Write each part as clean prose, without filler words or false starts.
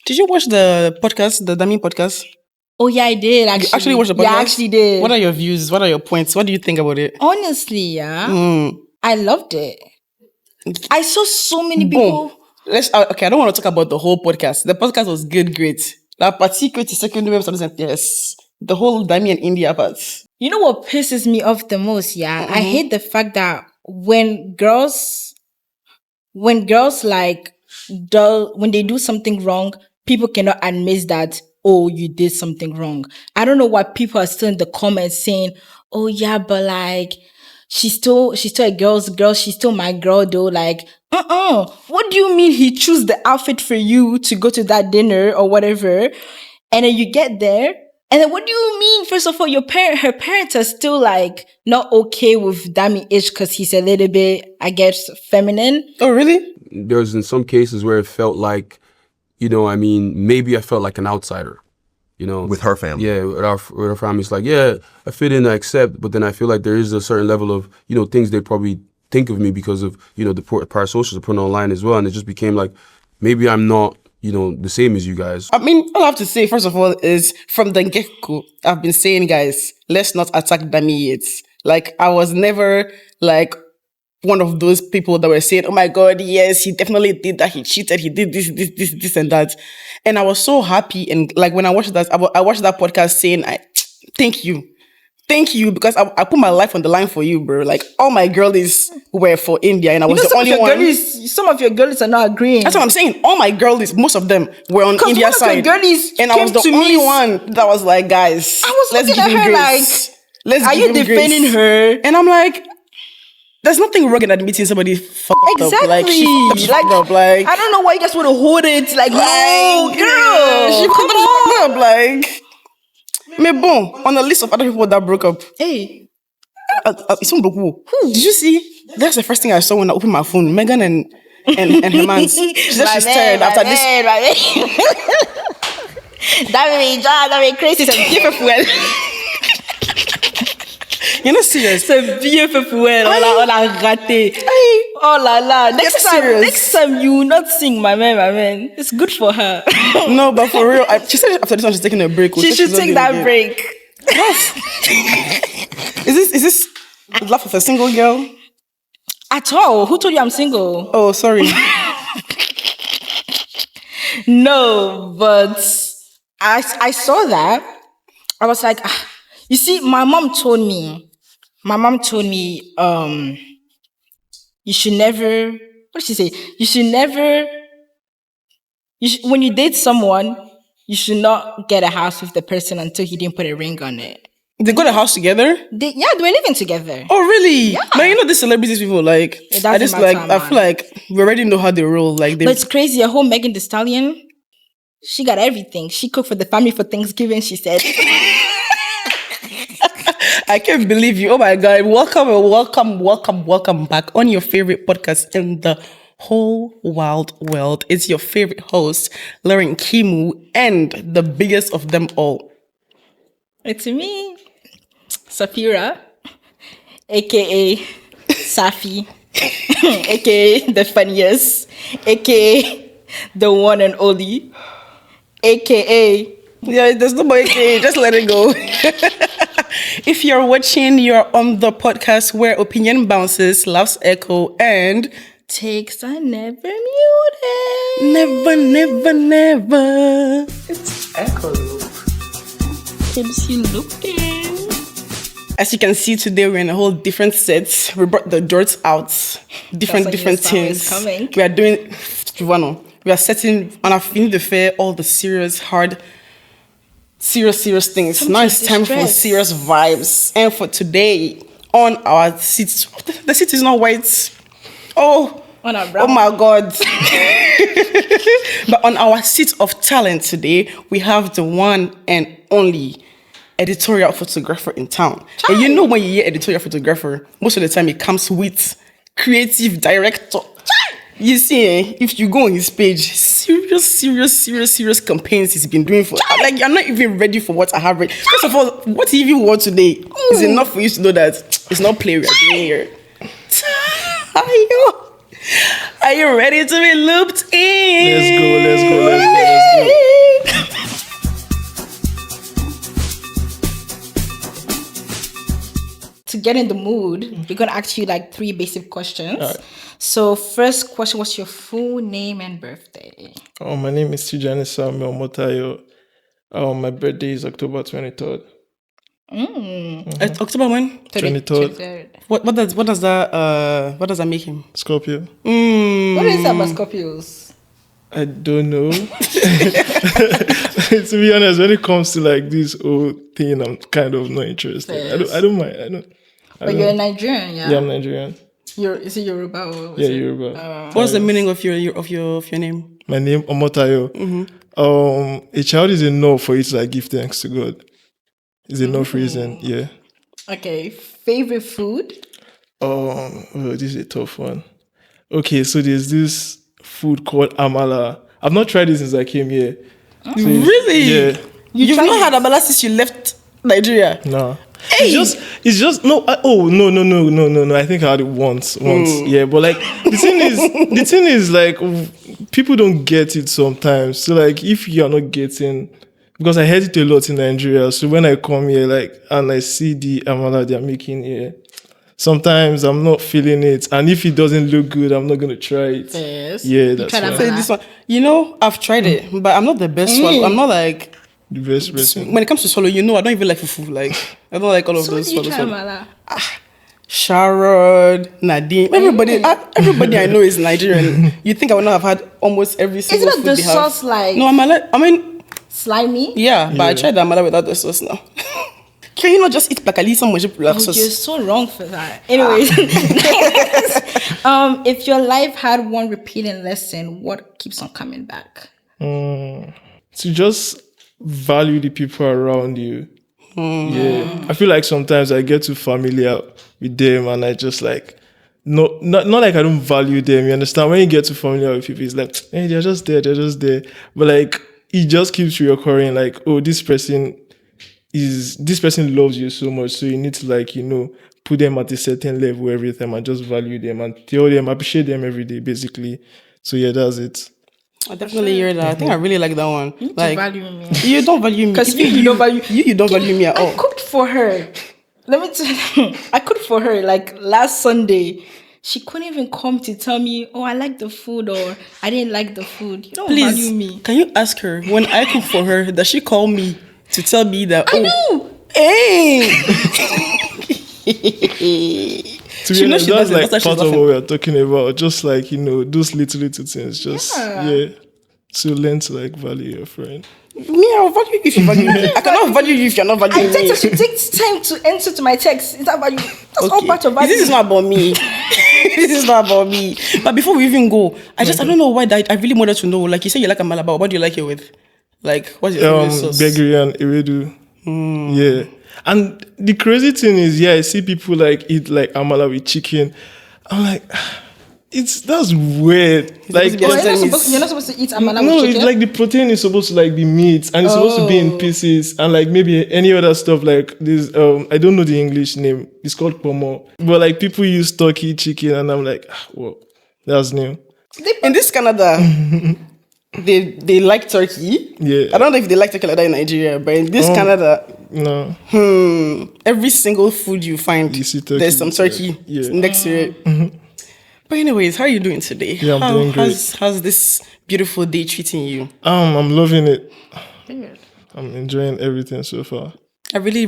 Did you watch the podcast, the Dami podcast? Oh yeah, I did actually. You actually watched the podcast? Yeah, I actually did. What are your views? What are your points? What do you think about it? Honestly, yeah. I loved it. I saw so many people. Okay, I don't want to talk about the whole podcast. The podcast was good, great. That particular second yes. The whole Dami and India part. You know what pisses me off the most, yeah? I hate the fact that when girls like when they do something wrong, people cannot admit that, oh, you did something wrong. I don't know why people are still in the comments saying, oh yeah, but like she's still a girl's girl, she's still my girl though. Like, what do you mean he chose the outfit for you to go to that dinner or whatever? And then you get there, and then what do you mean? First of all, her parents are still like not okay with Dami-ish because he's a little bit, I guess, feminine. Oh, really? There's in some cases where it felt like, maybe I felt like an outsider, With her family. Yeah, with her family. It's like, yeah, I fit in, I accept, but then I feel like there is a certain level of, things they probably think of me because of, the parasocials are put online as well. And it just became like, maybe I'm not, the same as you guys. I mean, all I have to say, first of all, is from the get-go, I've been saying, guys, let's not attack Dami yet. Like, I was never, like, one of those people that were saying, oh my God, yes, he definitely did that, he cheated, he did this and that. And I was so happy. And, like, when I watched that podcast saying, Thank you, because I put my life on the line for you, bro. Like, all my girlies were for India, and I was the only one. Some of your girlies are not agreeing. That's what I'm saying. All my girlies, most of them were on India's side. And I was the only one that was like, guys, let's give him grace. Are you defending her? And I'm like, there's nothing wrong in admitting somebody fucked exactly. up. Like, she fucked up. Like, I don't know why you guys want to hold it. Like, no, girl, she fucked up. Like, mais bon, on the list of other people that broke up. Hey. Who? Did you see? That's the first thing I saw when I opened my phone. Megan and her man. She said she's tired after this. That made crazy. It's a beautiful. You're not serious. C'est beautiful. On a raté. Oh la la. Next time you will not sing, my man. It's good for her. No, but for real, she said after this one she's taking a break. She should take that break. Is this the laugh of a single girl? At all? Who told you I'm single? Oh, sorry. No, but I saw that. I was like, you see, my mom told me, you should never, what did she say? You should never, when you date someone, you should not get a house with the person until he didn't put a ring on it. They got a house together? They were living together. Oh, really? Yeah. Man, these celebrities people, like, I feel like we already know how they roll. Like, but it's crazy. A whole Megan Thee Stallion, she got everything. She cooked for the family for Thanksgiving, she said. I can't believe you. Oh my God. Welcome back on your favorite podcast in the whole wild world. It's your favorite host, Lauren Kimu, and the biggest of them all. It's me, Safira, aka Safi, aka the funniest, aka the one and only, aka... Yeah, there's no more aka, just let it go. If you're watching, you're on the podcast where opinion bounces, laughs echo, and takes are never muted. Never. It's echo loop. MC looping. As you can see today, we're in a whole different set. We brought the dirt out. Different things. We are doing, we are setting on our fin de faire all the serious things. Now it's time for serious vibes. And for today, on our seats, the seat is not white. Oh my God. But on our seat of talent today, we have the one and only editorial photographer in town. Chai. And you know when you hear editorial photographer, most of the time it comes with creative director. Chai. You see, if you go on his page, serious campaigns he's been doing for. Chai. Like, you're not even ready for what I have read. First of all, what he even wore today is enough for you to know that it's not play we are doing here. Are you ready to be looped in? Let's go. get in the mood, we're gonna ask you like 3 basic questions. So first question, what's your full name and birthday? My name is Tijani Samuel Motayo. My birthday is October 23rd. October when? 23rd. What does that make him? Scorpio. What is that about Scorpios? I don't know. To be honest, when it comes to like this whole thing, I'm kind of not interested. Yes. I don't mind. But you're Nigerian, yeah? Yeah, I'm Nigerian. Is it Yoruba or Yeah, Yoruba. What's the meaning of your name? My name Omotayo. A child is enough for you to like give thanks to God. Is enough reason, yeah. Okay, favorite food? This is a tough one. Okay, so there's this food called amala. I've not tried it since I came here. So Really? Yeah. You've not had amala since you left Nigeria? No. It's just no. No. I think I had it once. Yeah, but like the thing is like people don't get it sometimes. So like if you are not getting, because I heard it a lot in Nigeria. So when I come here, like and I see the amala they're making here, sometimes I'm not feeling it, and if it doesn't look good, I'm not gonna try it. Yes. Yeah, that's tried why. amala? Say this one. You know, I've tried it, but I'm not the best one. I'm not like The best person. when it comes to swallow. You know, I don't even like fufu. Like I don't like all of So what those do you swallow. try swallow. amala? Sharon, Nadine, everybody I know is Nigerian. You think I would not have had almost every single Isn't food the they have? sauce like No, I mean, slimy? yeah, but I tried the amala without the sauce now. Can you not just eat pakali some with Oh, you're sauce? so wrong for that. Anyways, if your life had one repeating lesson, what keeps on coming back? To just value the people around you. Yeah, I feel like sometimes I get too familiar with them, and I just like not like I don't value them. You understand? When you get too familiar with people, it's like, hey, they're just there. But like it just keeps reoccurring. Like, oh, this person loves you so much, so you need to like put them at a certain level every time and just value them and tell them, appreciate them every day, basically. So yeah, that's it. I definitely hear that. I think I really like that one. You need to Like value me. you don't value me. Because Even you don't value you don't value me at I all. cooked for her. Let me tell you, I cooked for her like last Sunday. She couldn't even come to tell me, oh, I like the food or I didn't like the food. You don't value Please, me. can you ask her when I cook for her, does she call me to tell me that? I know. Hey. To be She knows honest, she that's doesn't. like That's why part she's of laughing. what we are talking about. Just like those little things. Just to learn to like value your friend. Me, I'll value you if you value me. I cannot value you if you're not I valuing text me. her, she takes time to answer to my text. Is that value? That's all Okay. part of value. This is not about me. This is not about me. But before we even go, I don't know why that I really wanted to know. Like you say you like amala, but what do you like it with? Like what's your favorite sauce? Begri and Ewedu. Yeah. And the crazy thing is, I see people like eat like amala with chicken. I'm like, that's weird. Like, supposed to be Oh, Yes. you're not supposed to eat amala no, with it's chicken? like the protein is supposed to like be meat and it's supposed to be in pieces and like maybe any other stuff like this. I don't know the English name. It's called pomo. But like people use turkey, chicken, and I'm like, whoa, that's new. In this Canada, they like turkey. Yeah. I don't know if they like turkey like that in Nigeria, but in this Canada, No. every single food you find, You see turkey, there's some turkey yeah. next to it. But anyways, how are you doing today? Yeah, I'm doing great. How's this beautiful day treating you? I'm loving it. I'm enjoying everything so far. I really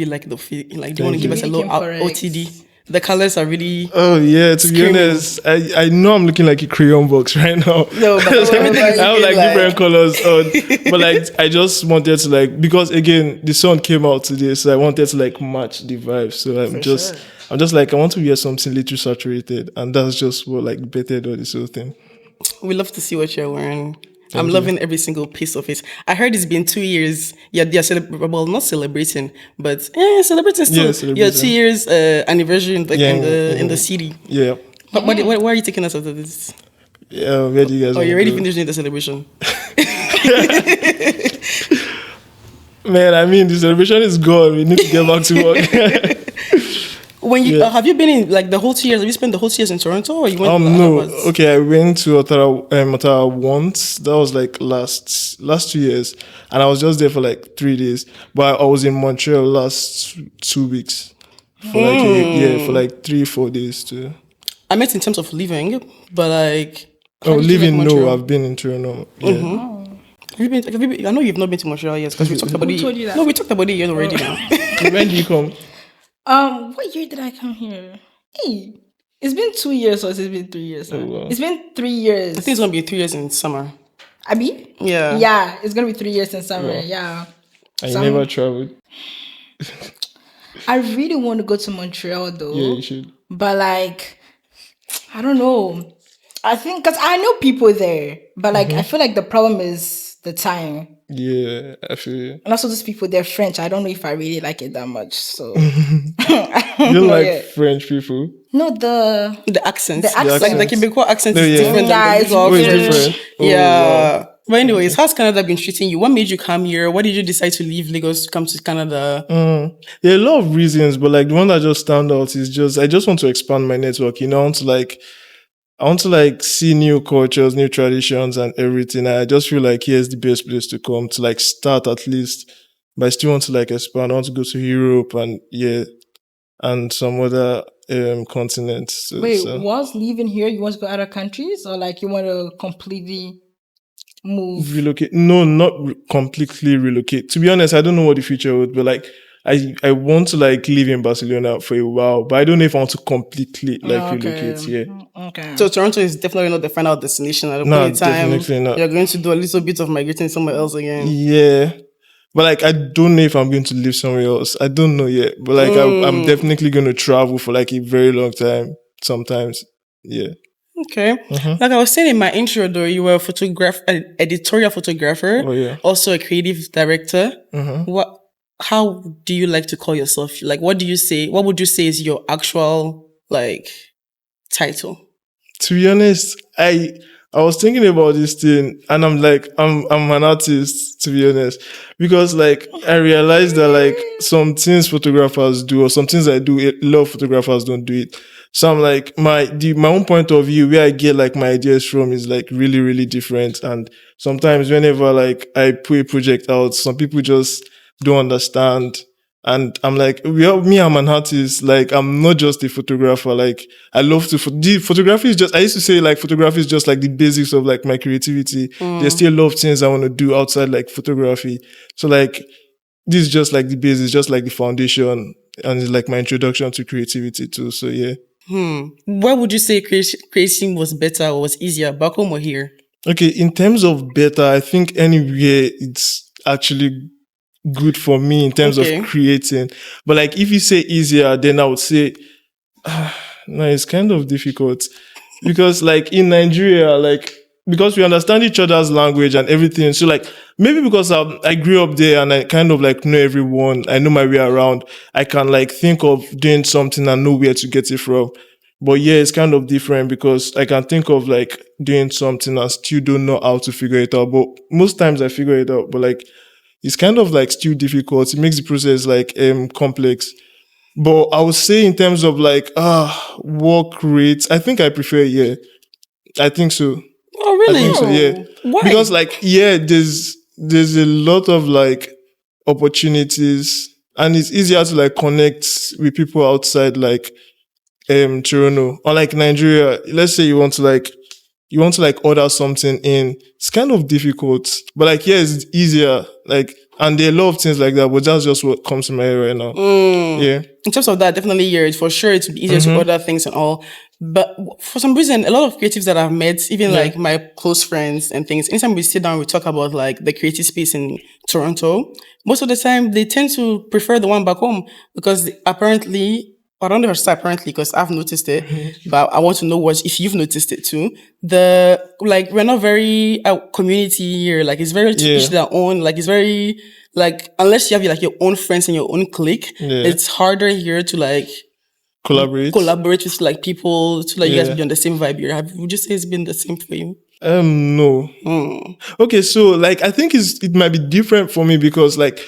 like the feel. Like, do you want to give us a Really little came correct. OTD? The colors are really. Oh yeah, to be Screaming. honest, I know I'm looking like a crayon box right now. No, but everything is I have looking like different colors on, but like I just wanted to like, because again the sun came out today, so I wanted to like match the vibe. So I'm just like, I want to wear something little saturated, and that's just what like bettered all this whole thing. We love to see what you're wearing. I'm loving every single piece of it. I heard it's been 2 years. Yeah, well, not celebrating, but celebrating still. Yeah, Yeah, celebrating. 2 years anniversary in the city. Yeah, But where are you taking us after this? yeah. Where do you guys? Oh, wanna you're already go? finishing the celebration. Man, I mean the celebration is gone. We need to get back to work. When you Yeah. have you been in like the whole 2 years? Have you spent the whole 2 years in Toronto, or you went? No. other parts? Okay, I went to Ottawa once. That was like last 2 years, and I was just there for like 3 days. But I was in Montreal last 2 weeks. for for like 3-4 days too. I meant in terms of living, but like. Oh, how did you like living? No, Montreal? I've been in Toronto. Yeah. Have you been, I know you've not been to Montreal yet because we talked about it. told you that? No, we talked about it yet already now. When do you come? What year did I come here? Hey, it's been 2 years or has it been 3 years? Now? wow. It's been 3 years. I think it's gonna be 3 years in summer. Abi? Yeah. Yeah, it's gonna be 3 years in summer. Yeah. I never traveled. I really want to go to Montreal though. Yeah, you should. But like, I don't know. I think because I know people there, but like I feel like the problem is the time. Yeah, I feel you. And also these people, they're French. I don't know if I really like it that much. So You don't like French people? no, the The accents. The accent. Like the Quebecois accent No, is yeah. different Yeah, than the it's usual Oh, it's French. different. Oh, Yeah. wow. But anyways, how's Canada been treating you? What made you come here? Why did you decide to leave Lagos to come to Canada? There are a lot of reasons, but like the one that just stand out is I just want to expand my network. You know, I want to like see new cultures, new traditions, and everything. I just feel like here's the best place to come to like start at least. But I still want to like expand. I want to go to Europe and some other continents. wait, So. was leaving here? You want to go other countries, or like you want to completely move? Relocate? No, not completely relocate. To be honest, I don't know what the future would, but like I want to like live in Barcelona for a while, but I don't know if I want to completely like relocate. Yeah. Okay. So Toronto is definitely not the final destination at the No, point in time. definitely not. You're going to do a little bit of migrating somewhere else again. Yeah. But like, I don't know if I'm going to live somewhere else. I don't know yet. But like, I'm definitely going to travel for like a very long time. Sometimes. Yeah. Okay. Like I was saying in my intro, though, you were an editorial photographer, Oh, yeah. also a creative director. How do you like to call yourself? Like, what would you say is your actual like title? To be honest, I was thinking about this thing and I'm like, I'm an artist, to be honest. Because like I realized that like some things photographers do or some things I do, a lot of photographers don't do it. So I'm like, my own point of view, where I get like my ideas from is like really, really different. And sometimes whenever like I put a project out, some people just don't understand. And I'm like, I'm an artist. Like, I'm not just a photographer. Like, I love to, photography is just, I used to say like photography is just like the basics of like my creativity. There's still a lot of things I want to do outside like photography. So like, this is just like the basics, just like the foundation and it's like my introduction to creativity too. So yeah. Where would you say creating was better or was easier, back home or here? Okay. In terms of better, I think anywhere it's actually good for me in terms of creating. But like if you say easier, then I would say no, it's kind of difficult. Because like in Nigeria, like because we understand each other's language and everything. So like maybe because I grew up there and I kind of like know everyone, I know my way around, I can like think of doing something and know where to get it from. But yeah, it's kind of different because I can think of like doing something and still don't know how to figure it out. But most times I figure it out. But like it's kind of like still difficult. It makes the process like complex. But I would say in terms of like work rates, I think I prefer I think so. Oh really? I think so, yeah. Why? Because like there's a lot of like opportunities and it's easier to like connect with people outside like Toronto. Unlike Nigeria, let's say you want to like order something in, it's kind of difficult. But like it's easier. Like and there are a lot of things like that, but that's just what comes to my head right now. Yeah. In terms of that, definitely, yeah, for sure, it's easier to order things and all. But for some reason, a lot of creatives that I've met, even like my close friends and things, anytime we sit down, we talk about like the creative space in Toronto, most of the time they tend to prefer the one back home because apparently, I don't know if I should say apparently because I've noticed it, but I want to know if you've noticed it too. We're not very community here. Like it's very to each their own. Like it's very like unless you have like your own friends and your own clique, it's harder here to like collaborate with like people to like you guys be on the same vibe here. Would you say it's been the same for you? No. Okay, so like I think it might be different for me because like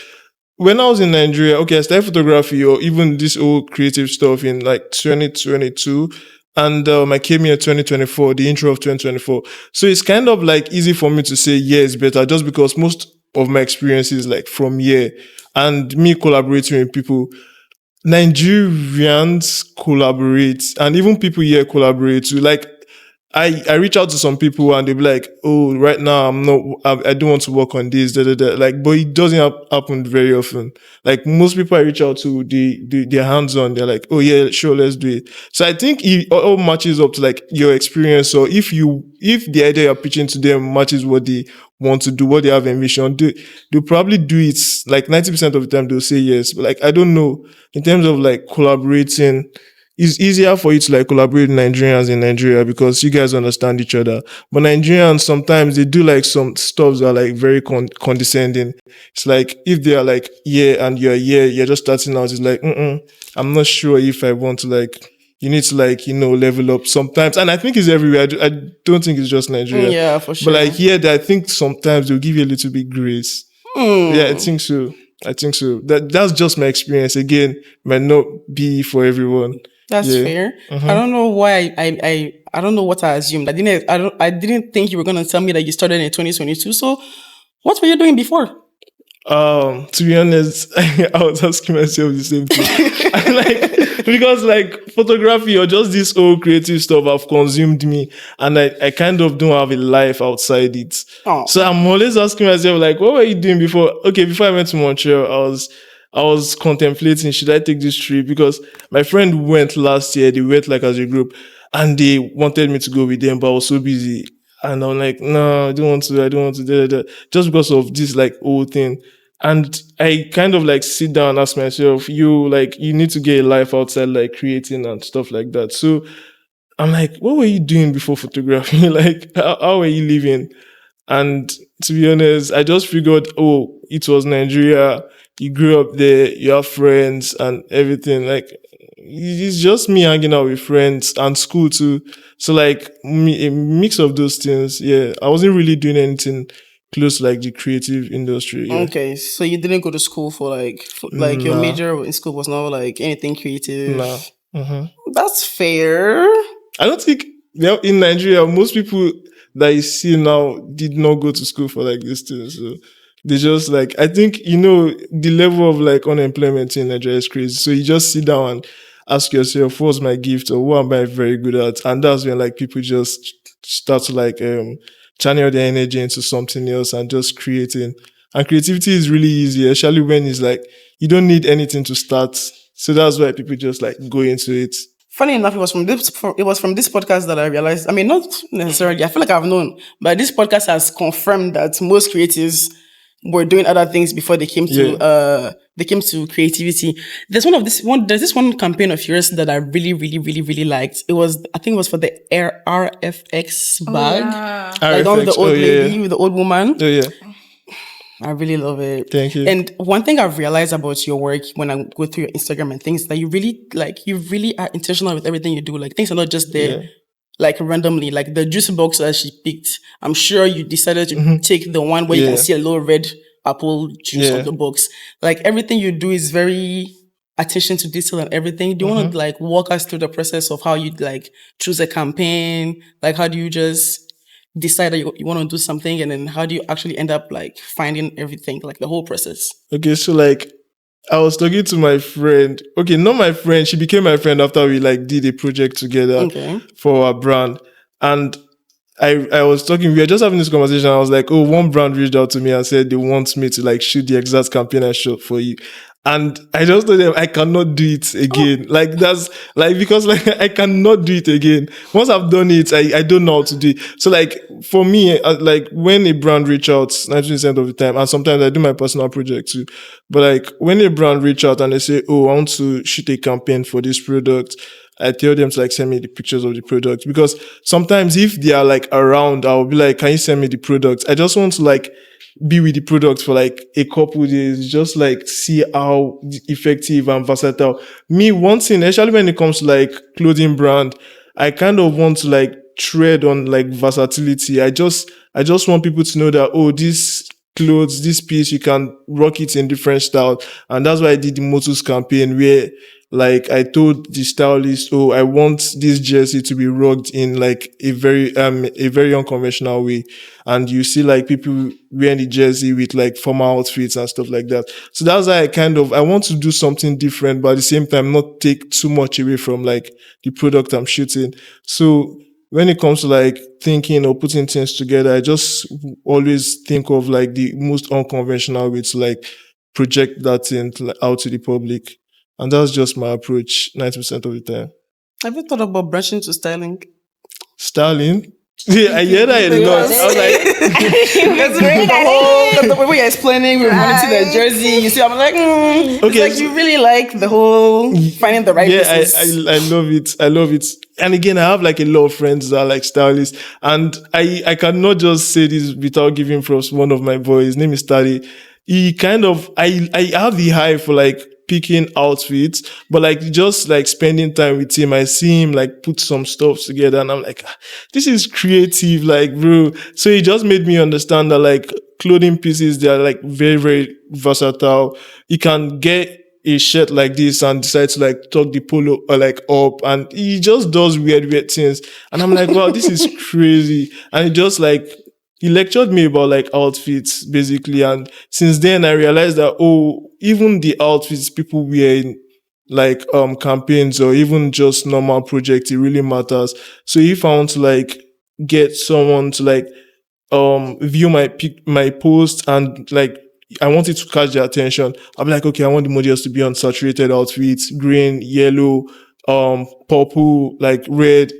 when I was in Nigeria, okay, I started photography or even this old creative stuff in like 2022. And I came here 2024, the intro of 2024. So it's kind of like easy for me to say, it's better just because most of my experience is like from here and me collaborating with people. Nigerians collaborate, and even people here collaborate too. Like, I reach out to some people and they be like, oh, right now I don't want to work on this, da, da, da. Like, but it doesn't happen very often. Like, most people I reach out to, they're hands on. They're like, oh yeah, sure, let's do it. So I think it all matches up to like your experience. So if the idea you're pitching to them matches what they want to do, what they have envisioned, they'll probably do it. Like 90% of the time they'll say yes. But like, I don't know, in terms of like collaborating, it's easier for you to like collaborate with Nigerians in Nigeria because you guys understand each other. But Nigerians sometimes they do like some stuff that are like very condescending. It's like if they are like yeah and you're just starting out. It's like I'm not sure if I want to like. You need to like level up sometimes, and I think it's everywhere. I don't think it's just Nigeria. Yeah, for sure. But like here, I think sometimes they'll give you a little bit grace. Yeah, I think so. That's just my experience. Again, might not be for everyone. That's fair. I don't know why I don't know what I assumed. I didn't think you were gonna tell me that you started in 2022. So what were you doing before? To be honest, I was asking myself the same thing. Because like photography or just this whole creative stuff have consumed me, and I kind of don't have a life outside it. Oh. So I'm always asking myself like, what were you doing before? Okay, before I went to Montreal, I was contemplating, should I take this trip? Because my friend went last year, they went like as a group, and they wanted me to go with them, but I was so busy. And I'm like, no, I don't want to, just because of this like whole thing. And I kind of like sit down and ask myself, you need to get a life outside like creating and stuff like that. So I'm like, what were you doing before photography? Like, how were you living? And to be honest, I just figured, oh, it was Nigeria. You grew up there, you have friends and everything. Like, it's just me hanging out with friends and school too. So like a mix of those things. Yeah, I wasn't really doing anything close to, like the creative industry. Yeah. Okay, so you didn't go to school for like your major in school was not like anything creative. Nah. That's fair. I don't think in Nigeria most people that you see now did not go to school for like this thing. So they just like, I think the level of like unemployment in Nigeria is crazy. So you just sit down and ask yourself, what's my gift or what am I very good at? And that's when like people just start to like channel their energy into something else and just creating. And creativity is really easy, especially when it's like you don't need anything to start. So that's why people just like go into it. Funny enough, it was from this podcast that I realized. I mean, not necessarily. I feel like I've known, but this podcast has confirmed that most creatives were doing other things before they came to creativity. There's this one campaign of yours that I really, really, really, really liked. I think it was for the RFX bag. Like RFX, the old lady with the old woman. Oh yeah. I really love it. Thank you. And one thing I've realized about your work when I go through your Instagram and things that you really are intentional with everything you do. Like things are not just there like randomly. Like the juice box that she picked, I'm sure you decided to take the one where you can see a little red apple juice on the box. Like everything you do is very attention to detail and everything. Do you want to like walk us through the process of how you like choose a campaign? Like how do you just decide that you want to do something, and then how do you actually end up like finding everything, like the whole process? Okay, so like I was talking to my friend. Okay, not my friend. She became my friend after we like did a project together for our brand. And I was talking, we were just having this conversation. I was like, oh, one brand reached out to me and said they want me to like shoot the exact campaign I shot for you. And I just told them I cannot do it again. Like that's like, because like I cannot do it again. Once I've done it, I don't know how to do it. So like for me, like when a brand reach out 90% of the time, and sometimes I do my personal project too. But like when a brand reach out and they say, oh, I want to shoot a campaign for this product, I tell them to like send me the pictures of the product, because sometimes if they are like around, I'll be like, can you send me the product? I just want to like be with the product for like a couple days, just like see how effective and versatile. Me, one thing, especially when it comes to like clothing brand, I kind of want to like tread on like versatility. I just want people to know that, oh, this clothes, this piece, you can rock it in different styles. And that's why I did the Motus campaign where Like I told the stylist, oh, I want this jersey to be rocked in like a very unconventional way. And you see like people wearing the jersey with like formal outfits and stuff like that. So that's why I want to do something different, but at the same time, not take too much away from like the product I'm shooting. So when it comes to like thinking or putting things together, I just always think of like the most unconventional way to like project that thing out to the public. And that's just my approach 90% of the time. Have you thought about branching to styling? Styling? Yeah, I hear that a lot. I was like, Because the way you're explaining, we're running to the jersey. You see, I'm like, Okay, it's like you really like the whole finding the right yeah, pieces. I love it. I love it. And again, I have like a lot of friends that are like stylists, and I cannot just say this without giving props to one of my boys. His name is Tari. He kind of, I have the eye for like picking outfits, but like just like spending time with him, I see him like put some stuff together, and I'm like, this is creative, like, bro. So it just made me understand that like clothing pieces, they are like very, very versatile. You can get a shirt like this and decide to like tuck the polo or like up, and he just does weird things. And I'm like, wow, this is crazy. And it just like, he lectured me about like outfits basically. And since then I realized that, oh, even the outfits people wear in like campaigns or even just normal projects, it really matters. So if I want to like get someone to like view my post and like I want it to catch their attention, I'm like, okay, I want the models to be on saturated outfits, green, yellow, purple, like red,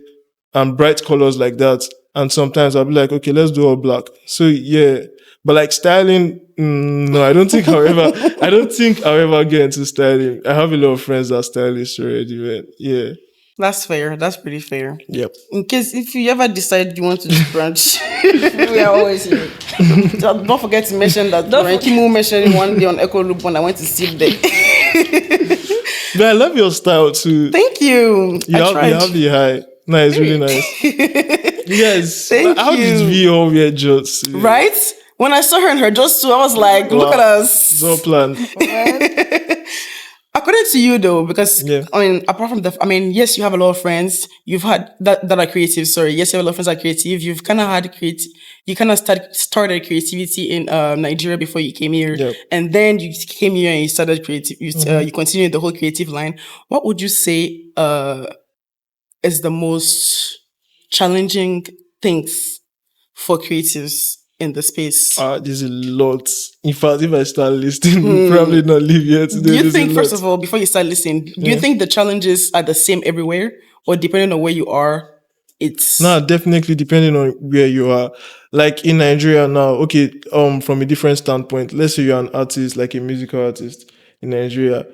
and bright colors like that. And sometimes I'll be like, okay, let's do all black. So yeah, but like styling, no, I don't think I'll ever get into styling. I have a lot of friends that are stylists already, man. Yeah. That's fair. That's pretty fair. Yep. In case if you ever decide you want to just branch, We are always here. don't forget to mention that Kimu mentioned one day on Echo Loop when I went to sit there. But I love your style too. Thank you. You have the high. No, it's really nice. Yes. Thank How you. did we all wear jokes? Right? When I saw her in her just too, I was like, look at us. So planned. According to you though, because Yeah. I mean, apart from yes, you have a lot of friends. You've had that are creative. Sorry, yes, you have a lot of friends that are creative. You've kind of had you kind of started creativity in Nigeria before you came here, Yep. and then you came here and you started creative. You continued the whole creative line. What would you say is the most challenging things for creatives in the space? There's a lot. In fact, if I start listing, we'll probably not leave here today. Do you There's a think, first lot. of all, before you start listening, do you think the challenges are the same everywhere, or depending on where you are, it's No, definitely depending on where you are. Like in Nigeria now, okay, from a different standpoint, let's say you're an artist, like a musical artist in Nigeria,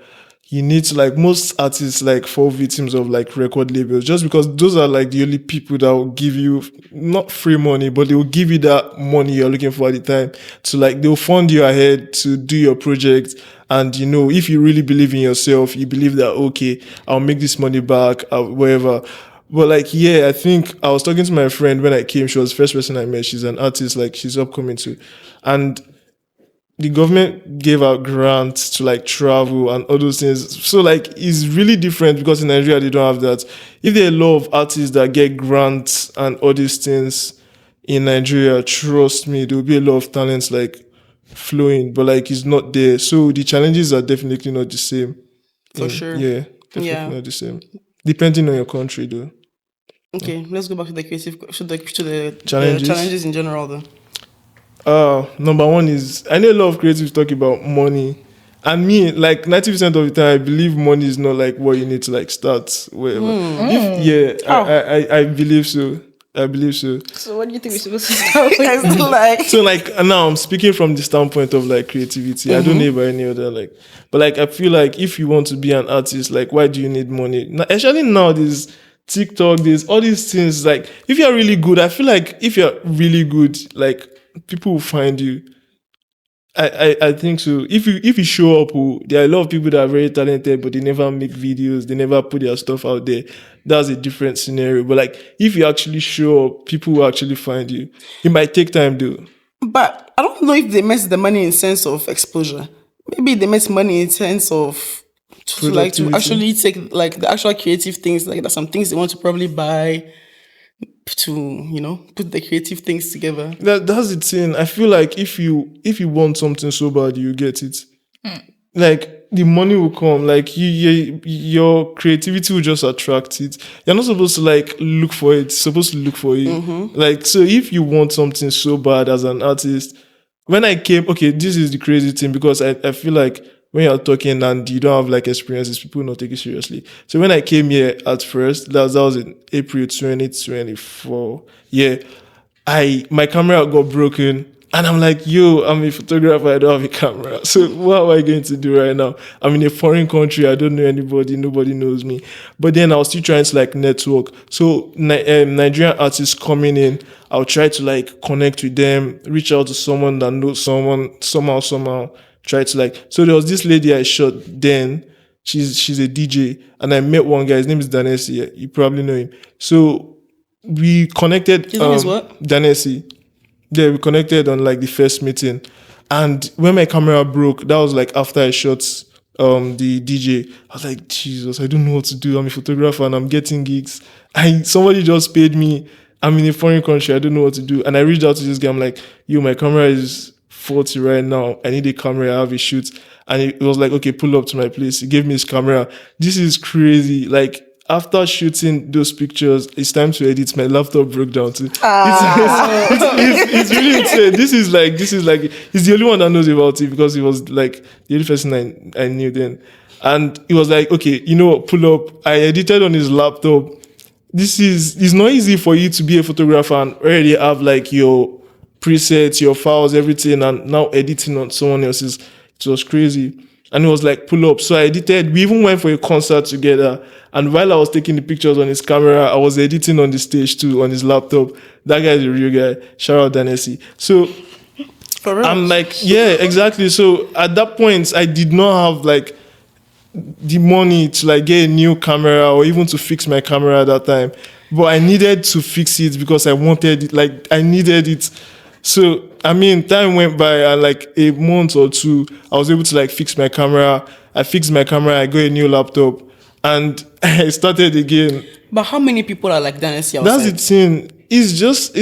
you need to like most artists like fall victims of like record labels just because those are like the only people that will give you not free money, but they will give you that money you're looking for at the time to like they'll fund you ahead to do your project. And you know, if you really believe in yourself, you believe that okay, I'll make this money back, whatever. But like, yeah, I think I was talking to my friend when I came. She was the first person I met. She's an artist, like she's upcoming too. And the government gave out grants to like travel and all those things. So like, it's really different because in Nigeria, they don't have that. If there are a lot of artists that get grants and all these things in Nigeria, trust me, there will be a lot of talents like flowing, but like it's not there. So the challenges are definitely not the same. for sure? Yeah, definitely Yeah. not the same. Depending on your country though. Okay, let's go back to the creative the Challenges. challenges in general though. Number one is I know a lot of creatives talk about money. And me, like 90% of the time, I believe money is not like what you need to like start wherever. I believe so. I believe so. So what do you think we're supposed to start with? It's like So like now I'm speaking from the standpoint of like creativity. I don't know about any other like, but like I feel like if you want to be an artist, like why do you need money? Now, especially now, there's TikTok, there's all these things. Like if you're really good, I feel like if you're really good, like people will find you. I think so. If you show up, there are a lot of people that are very talented, but they never make videos. They never put their stuff out there. That's a different scenario. But like, if you actually show up, people will actually find you. It might take time, though. but I don't know if they meant the money in sense of exposure. Maybe they meant money in sense of to like to Productivity. actually take like the actual creative things, like there's some things they want to probably buy to, you know, put the creative things together. That's the thing. I feel like if you want something so bad, you get it. Like the money will come. Like your creativity will just attract it. You're not supposed to like look for it. It's supposed to look for you. Like so, if you want something so bad as an artist, when I came, okay, this is the crazy thing because I feel like when you're talking and you don't have like experiences, people will not take it seriously. So when I came here at first, that was in April 2024. Yeah, my camera got broken. And I'm like, yo, I'm a photographer, I don't have a camera. So what am I going to do right now? I'm in a foreign country, I don't know anybody, nobody knows me. But then I was still trying to like network. So Nigerian artists coming in, I'll try to like connect with them, reach out to someone that knows someone, somehow, try to like. So there was this lady I shot then, she's a DJ, and I met one guy, his name is Danesi, you probably know him. So we connected. His name is what? Danesi. Yeah, we connected on like the first meeting, and when my camera broke, that was like after I shot the DJ. I was like, Jesus, I don't know what to do. I'm a photographer and I'm getting gigs. Somebody just paid me. I'm in a foreign country. I don't know what to do. And I reached out to this guy. I'm like, yo, my camera is faulty right now. I need a camera. I have a shoot. And it was like, okay, pull up to my place. He gave me his camera. This is crazy. Like, after shooting those pictures, it's time to edit. My laptop broke down too. It's really insane. This is like he's the only one that knows about it because he was like the only person I knew then. And he was like, okay, you know what, pull up. I edited on his laptop. It's not easy for you to be a photographer and already have like your presets, your files, everything, and now editing on someone else's. It was crazy. And it was like, pull up. So I edited. We even went for a concert together. And while I was taking the pictures on his camera, I was editing on the stage too, on his laptop. That guy is a real guy. Shout out Danesi. So For real? I'm like, yeah, exactly. So at that point, I did not have like the money to like get a new camera or even to fix my camera at that time. But I needed to fix it because I wanted it. Like I needed it. So, I mean, time went by and like a month or two, I was able to like fix my camera. I fixed my camera, I got a new laptop and I started again. But how many people are like Danesi outside? That's the thing. It's just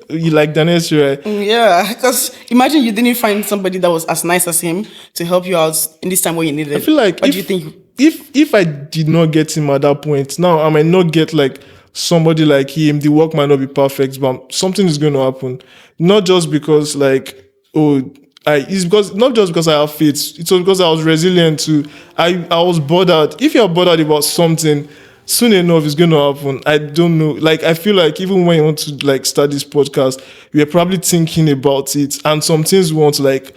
you like Danesi, right? Yeah, because imagine you didn't find somebody that was as nice as him to help you out in this time when you needed. I feel like what do you think? If I did not get him at that point, now I might not get like somebody like him. The work might not be perfect, but something is going to happen. Not just because like it's because not just because I have faith. It's because I was resilient to. I was bothered. If you're bothered about something, soon enough it's going to happen. I don't know. Like I feel like even when you want to like start this podcast, we are probably thinking about it, and some things we want to like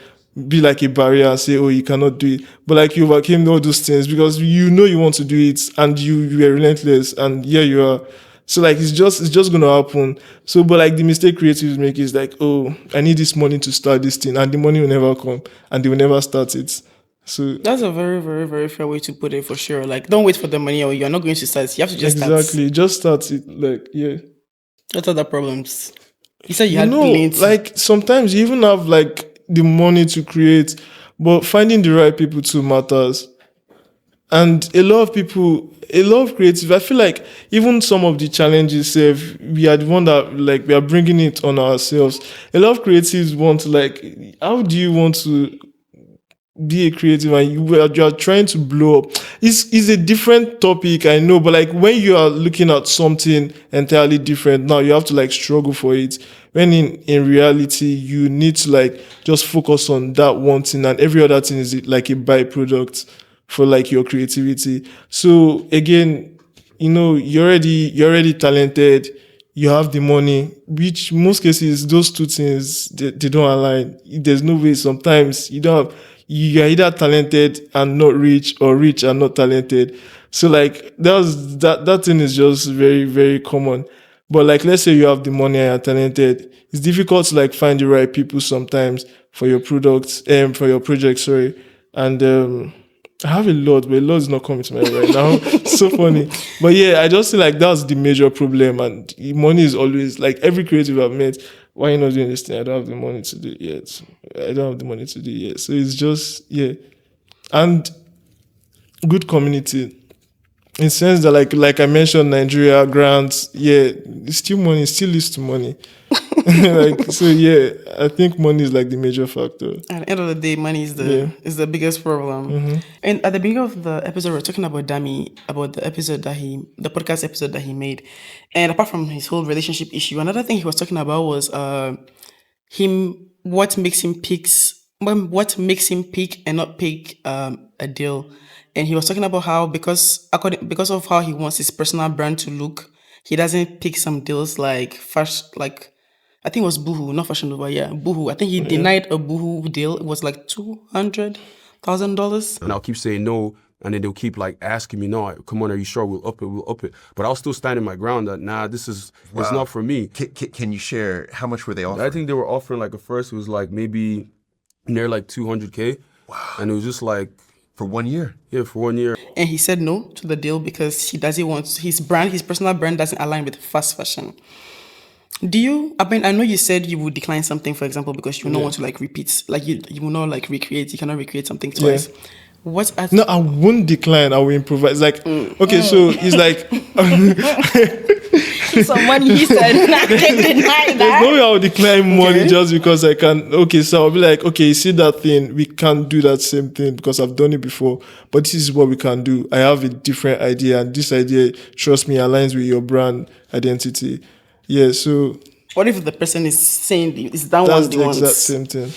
be like a barrier and say, oh, you cannot do it. But like you overcame all those things because you know you want to do it and you were relentless and here you are. So like it's just gonna happen. So but like the mistake creatives make is like, oh, I need this money to start this thing, and the money will never come and they will never start it. So That's a very, very, very fair way to put it for sure. Like, don't wait for the money or you're not going to start. You have to just exactly, just start it. Like yeah. What other problems? You said you had plenty. Like sometimes you even have like the money to create, but finding the right people too matters. And a lot of creatives, I feel like even some of the challenges, we are the one that like we are bringing it on ourselves. A lot of creatives want to like, how do you want to be a creative and you are trying to blow up? It's a different topic, I know, but like when you are looking at something entirely different, now you have to like struggle for it. When in reality, you need to like just focus on that one thing and every other thing is like a byproduct for like your creativity. So again, you know, you're already talented, you have the money, which most cases, those two things, they don't align. There's no way. Sometimes you're either talented and not rich or rich and not talented. So like that thing is just very, very common. But like, let's say you have the money and you're talented, it's difficult to like find the right people sometimes for your products, for your project, sorry. And, I have a lot, but a lot is not coming to my head right now. So funny. But yeah, I just feel like that's the major problem. And money is always, like every creative I've met, why are you not doing this thing? I don't have the money to do it yet. I don't have the money to do it yet. So it's just, yeah. And good community. In the sense that, like I mentioned, Nigeria grants, it's still money, it still leads to money. I think money is like the major factor. At the end of the day, money is the biggest problem. And at the beginning of the episode, we are talking about Dami, about the podcast episode that he made. And apart from his whole relationship issue, another thing he was talking about was what makes him pick and not pick a deal. And he was talking about how because of how he wants his personal brand to look, he doesn't pick some deals like I think it was Boohoo, not Fashion Nova. Yeah, Boohoo. I think he denied a Boohoo deal. It was like $200,000. And I'll keep saying no, and then they'll keep like asking me, no, come on, are you sure? We'll up it. But I'll still stand in my ground that, it's not for me. Can you share, how much were they offering? I think they were offering like at first it was like maybe near like $200K. Wow. And it was just like, for 1 year? Yeah, for 1 year. And he said no to the deal because he doesn't want his personal brand doesn't align with fast fashion. I know you said you would decline something, for example, because you don't want to like repeat, like you will not like recreate, you cannot recreate something twice. No, I won't decline, I will improvise. Like, okay, so it's like... Some money, he said, I can deny that. There's no way I'll decline money just because I can. Okay, so I'll be like, okay, you see that thing, we can't do that same thing because I've done it before, but this is what we can do. I have a different idea, and this idea, trust me, aligns with your brand identity. Yeah, so... What if the person is saying is that that's one the exact same thing?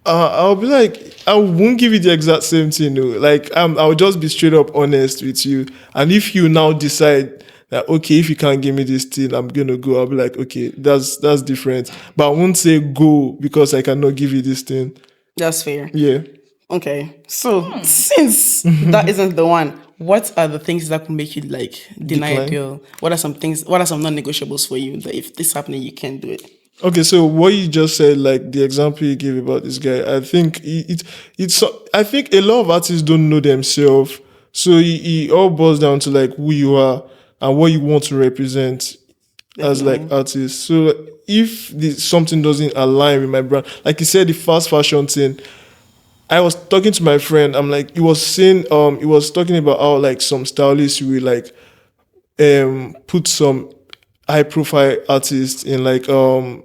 I'll be like, I won't give you the exact same thing. No. Like, I'll just be straight up honest with you. And if you now decide that, okay, if you can't give me this thing, I'm going to go, I'll be like, okay, that's different. But I won't say go because I cannot give you this thing. That's fair. Yeah. Okay. So, since that isn't the one, what are the things that could make you like deny a deal? What are some non-negotiables for you that if this is happening, you can't do it? Okay, so what you just said, like the example you gave about this guy, I think I think a lot of artists don't know themselves. So it all boils down to like who you are and what you want to represent as like artists. So if something doesn't align with my brand, like you said, the fast fashion thing, I was talking to my friend. I'm like, he was talking about how like some stylists will like put some high profile artists in like a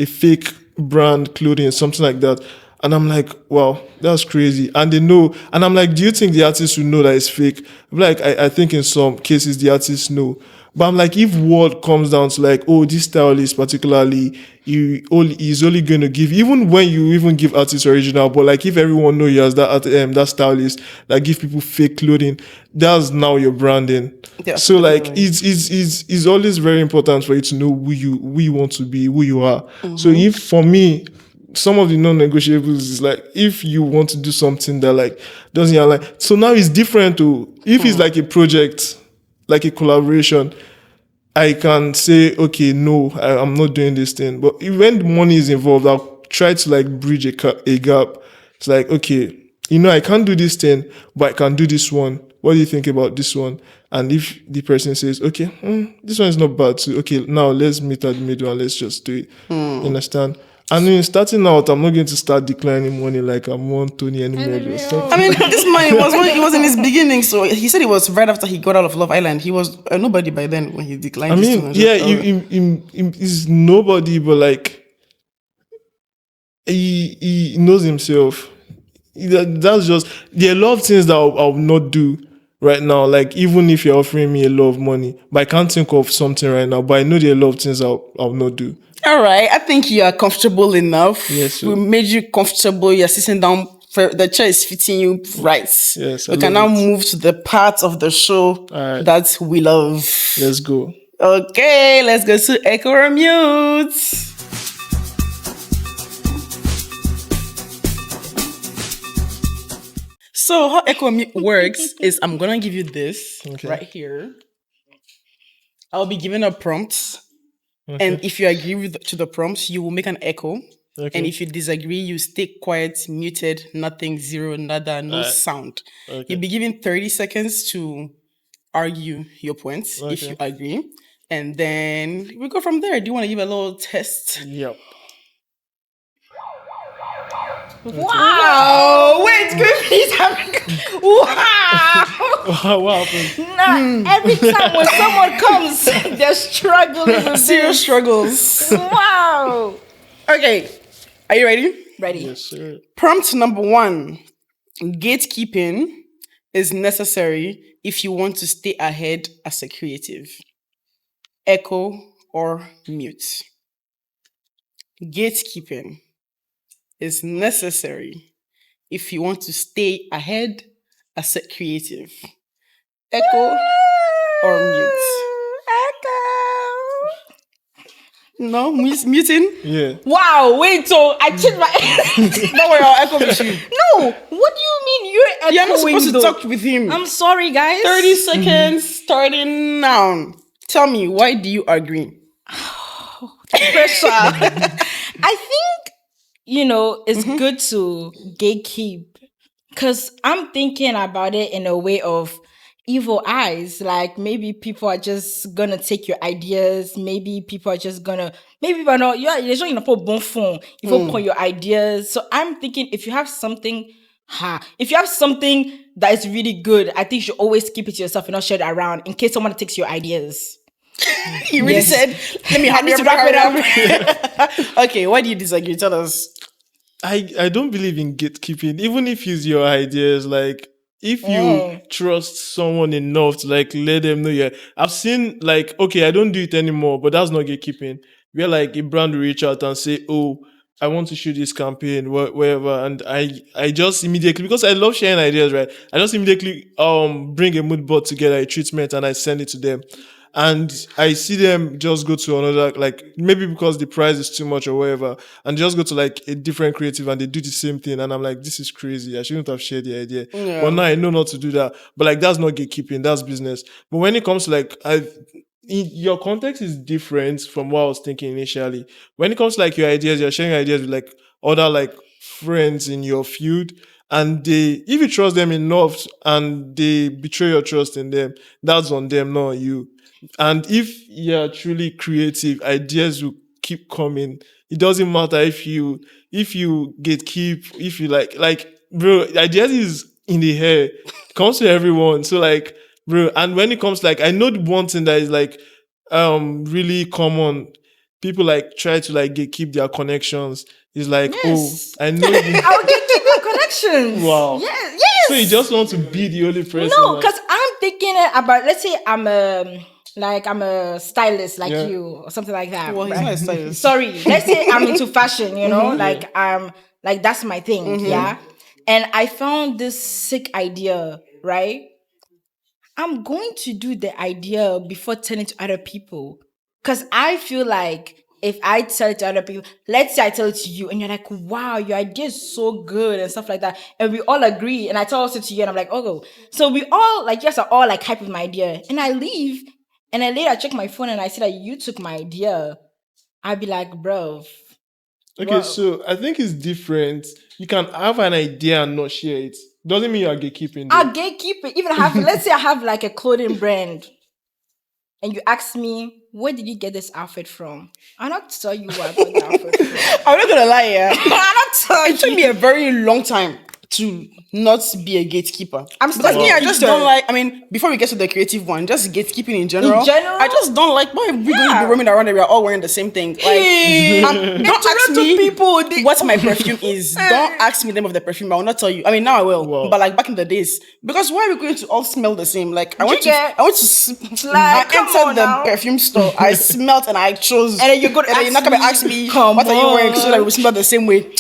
fake brand clothing, something like that. And I'm like, wow, that's crazy. And they know. And I'm like, do you think the artists will know that it's fake? I'm like, I think in some cases the artists know. But I'm like, if word comes down to like, oh, this stylist particularly, he's only going to give, even when you even give artists original, but like if everyone knows you as that stylist that give people fake clothing, that's now your branding. Yeah, so like, it's always very important for you to know who you want to be, who you are. Mm-hmm. So if for me, some of the non-negotiables is like, if you want to do something that like doesn't align. So now it's different to, if it's like a project, like a collaboration, I can say, okay, no, I'm not doing this thing. But when the money is involved, I'll try to like bridge a gap. It's like, okay, I can't do this thing, but I can do this one. What do you think about this one? And if the person says, okay, this one is not bad too. Okay, now let's meet at the middle and let's just do it. You understand? And then starting out, I'm not going to start declining money like I'm on Tony anymore. I mean, this money was in his beginning. So he said it was right after he got out of Love Island. He was a nobody by then when he declined. I mean, he's nobody, but like he knows himself. That's just, there are a lot of things that I'll not do right now. Like even if you're offering me a lot of money, but I can't think of something right now. But I know there are a lot of things I'll not do. All right, I think you are comfortable enough. Yes, sir. We made you comfortable. You're sitting down. The chair is fitting you right. Yes, we can now move to the part of the show that we love. Let's go. Okay, let's go to Echo or Mute. So how Echo or Mute works is I'm gonna give you this right here. I'll be giving a prompt. Okay. And if you agree to the prompts, you will make an echo. Okay. And if you disagree, you stay quiet, muted, nothing, zero, nada, no sound. Okay. You'll be given 30 seconds to argue your points if you agree. And then we go from there. Do you want to give a little test? Yep. Wow! Wait, can we please have Wow. What happened? Nah, every time when someone comes, they're struggling with Serious this. struggles. Wow. Okay, are you ready? Ready. Yes, sir. Prompt number 1. Gatekeeping is necessary if you want to stay ahead as a creative. Echo or mute. Gatekeeping is necessary if you want to stay ahead as a creative. Echo or mute. No, muting. Yeah. Wow, wait, so I changed my Don't worry, I'll echo with you. No, what do you mean you're echoing? You're not supposed to though? talk with him. I'm sorry, guys. 30 seconds starting now. Tell me, why do you agree? Pressure. I think, it's good to gatekeep because I'm thinking about it in a way of evil eyes. Like maybe people are just gonna take your ideas. Maybe people are not. Yeah, you're just gonna put bon fond. If you put your ideas. So I'm thinking if you have something. If you have something that is really good, I think you should always keep it to yourself and not share it around in case someone takes your ideas. He really Yes. said, let me I need to wrap it up. Okay, why do you disagree? Tell us. I don't believe in gatekeeping, even if it's your ideas. Like, if you trust someone enough to like let them know, I've seen like, okay, I don't do it anymore, but that's not gatekeeping. Where like a brand will reach out and say, oh, I want to shoot this campaign, wherever, and I just immediately, because I love sharing ideas, right? I just immediately bring a mood board together, a treatment, and I send it to them. And I see them just go to another, like maybe because the price is too much or whatever, and just go to like a different creative and they do the same thing. And I'm like, this is crazy. I shouldn't have shared the idea. Yeah. But now I know not to do that. But like, that's not gatekeeping, that's business. But when it comes to like, your context is different from what I was thinking initially. When it comes to like your ideas, you're sharing ideas with like other like friends in your field. And if you trust them enough and they betray your trust in them, that's on them, not you. And if you're truly creative, ideas will keep coming. It doesn't matter if you gatekeep, if you like bro, ideas is in the air. It comes to everyone. So like, bro, and when it comes like, I know the one thing that is like really common. People like try to like gatekeep their connections. It's like, Yes. oh, I know you. I'll gatekeep your connections. Wow. Yes. So you just want to be the only person. No, like- because I'm thinking about, let's say I'm a stylist like Yeah. you or something like that. Well, he's right? not a stylist. Sorry, let's say I'm into fashion, like that's my thing, yeah. And I found this sick idea, right? I'm going to do the idea before telling to other people. Because I feel like if I tell it to other people, let's say I tell it to you and you're like, wow, your idea is so good and stuff like that. And we all agree. And I tell it to you and I'm like, oh. So we all, like, yes, are all like hype with my idea. And I leave and then later I check my phone and I see that you took my idea. I'd be like, bro. Okay, Wow. so I think it's different. You can have an idea and not share it. Doesn't mean you are gatekeeping. though. I'll gatekeep it. Even have, let's say I have like a clothing brand. And you ask me, where did you get this outfit from? I'll not tell you where I got the outfit from. I'm not gonna lie, yeah. I'll not tell It took you. me a very long time to not be a gatekeeper. I'm Because still me, a I just gatekeeper. don't like. I mean, before we get to the creative one, just gatekeeping in general. In general? I just don't like. Why are we going to be roaming around and we're all wearing the same thing? Like, don't ask Toronto me people, they- what my perfume is. Don't ask me the name of the perfume. I will not tell you. I mean, now I will. Wow. But like back in the days, because why are we going to all smell the same? Like, I went to. get- I went to. Like, I come entered on the now. perfume store. I smelled and I chose. And then you go to And then you're not ask gonna me, ask me come what are you wearing so on. that we smell the same way.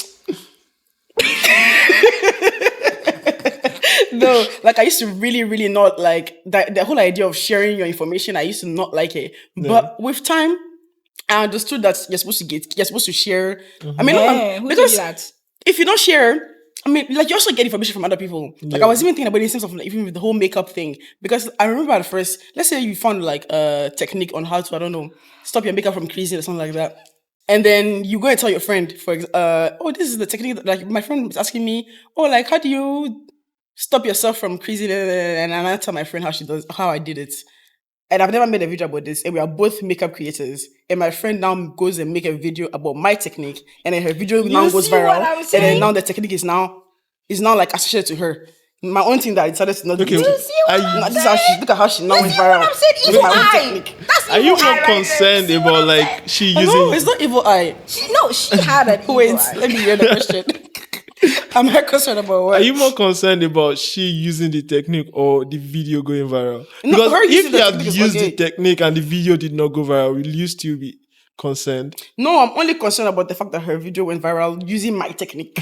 No, like I used to really, really not like that. The whole idea of sharing your information, I used to not like it. But with time, I understood that you're supposed to share. I mean, Yeah, who told because you that? if you don't share, I mean, like you also get information from other people. Like I was even thinking about it in terms of like, even with the whole makeup thing, because I remember at first, let's say you found like a technique on how to, I don't know, stop your makeup from creasing or something like that. And then you go and tell your friend, oh, this is the technique that, like my friend was asking me, oh, like how do you stop yourself from creasing? And I tell my friend how I did it. And I've never made a video about this. And we are both makeup creators. And my friend now goes and make a video about my technique. And then her video now goes see what viral. I'm And saying? then now the technique is now like associated to her. My own thing that I decided to not do. Okay, it. see what are I'm you- Now, this is how she look at how she now went You see what viral. I'm saying? With Evil my own eye. technique. That's Are you evil eye more right there. concerned See what about I'm like saying? she No, using? it's not evil eye. She had an evil Wait, eye. let me hear the question. I'm very concerned about what. Are you more concerned about she using the technique or the video going viral? No, Because her if using you the had technique is used okay. the technique and the video did not go viral, will you still be concerned? No, I'm only concerned about the fact that her video went viral using my technique.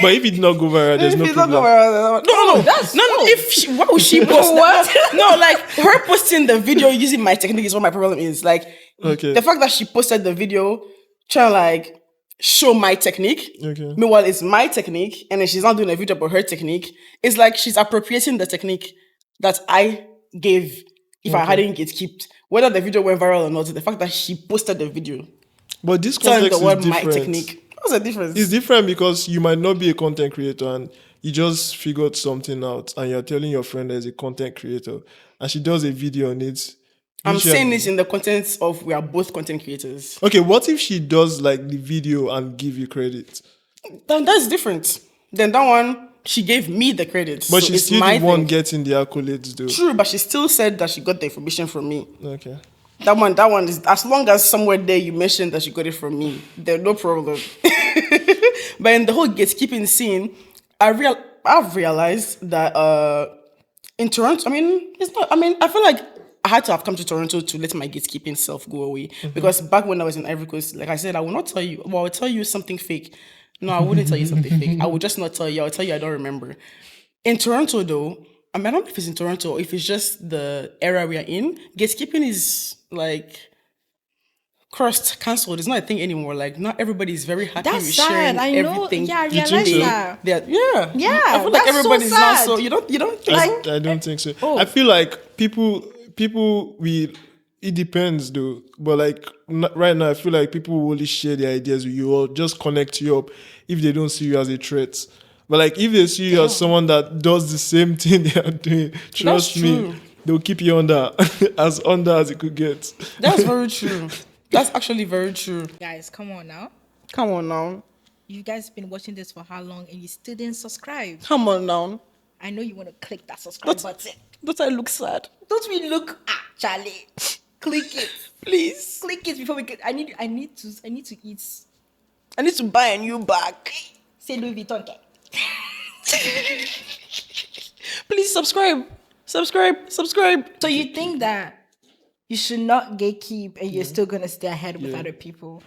But if it did not go viral, there's If no it's not problem. go viral, no. that's- No. no. If she, why would she post What? that? No, like her posting the video using my technique is what my problem is. Like Okay. the fact that she posted the video trying to like show my technique. Okay. Meanwhile, it's my technique, and then she's not doing a video about her technique. It's like she's appropriating the technique that I gave if I hadn't gatekeeped. Whether the video went viral or not, the fact that she posted the video But this telling context the is word my different. technique. What's the difference? It's different because you might not be a content creator and you just figured something out and you're telling your friend there's a content creator and she does a video on it. I'm which saying this in the context of we are both content creators. Okay, what if she does like the video and give you credit? Then that's different. Then that one, she gave me the credit. But so she's it's still my the one thing. getting the accolades though. True, but she still said that she got the information from me. Okay. That one is, as long as somewhere there you mentioned that she got it from me, there's no problem. But in the whole gatekeeping scene, I've realized that in Toronto, I feel like I had to have come to Toronto to let my gatekeeping self go away. Because back when I was in Ivory Coast, like I said, I will not tell you, well, I will tell you something fake. No, I wouldn't tell you something fake. I would just not tell you. I'll tell you I don't remember. In Toronto, though, I don't know if it's in Toronto or if it's just the era we are in, gatekeeping is like cancelled. It's not a thing anymore. Like not everybody is very happy That's with sad. sharing I know. everything. Yeah, I You think realized so? that. Yeah. Yeah, I feel like that's so everybody's now sad. so you don't think I don't think so. Oh. I feel like people it depends though. But like right now, I feel like people will only share their ideas with you or just connect you up if they don't see you as a threat. But like if they see you as someone that does the same thing they are doing, trust me, true. they'll keep you under as it could get. That's very true. That's actually very true. Guys, come on now. Come on now. You guys been watching this for how long and you still didn't subscribe? Come on now. I know you want to click that subscribe button. Don't I look sad? Don't we look Charlie? Click it. Please. Click it before we get I need to eat. I need to buy a new bag. Say Louis Vuitton. Okay. Please subscribe. Subscribe. So you think that you should not gatekeep and you're still gonna stay ahead with other people?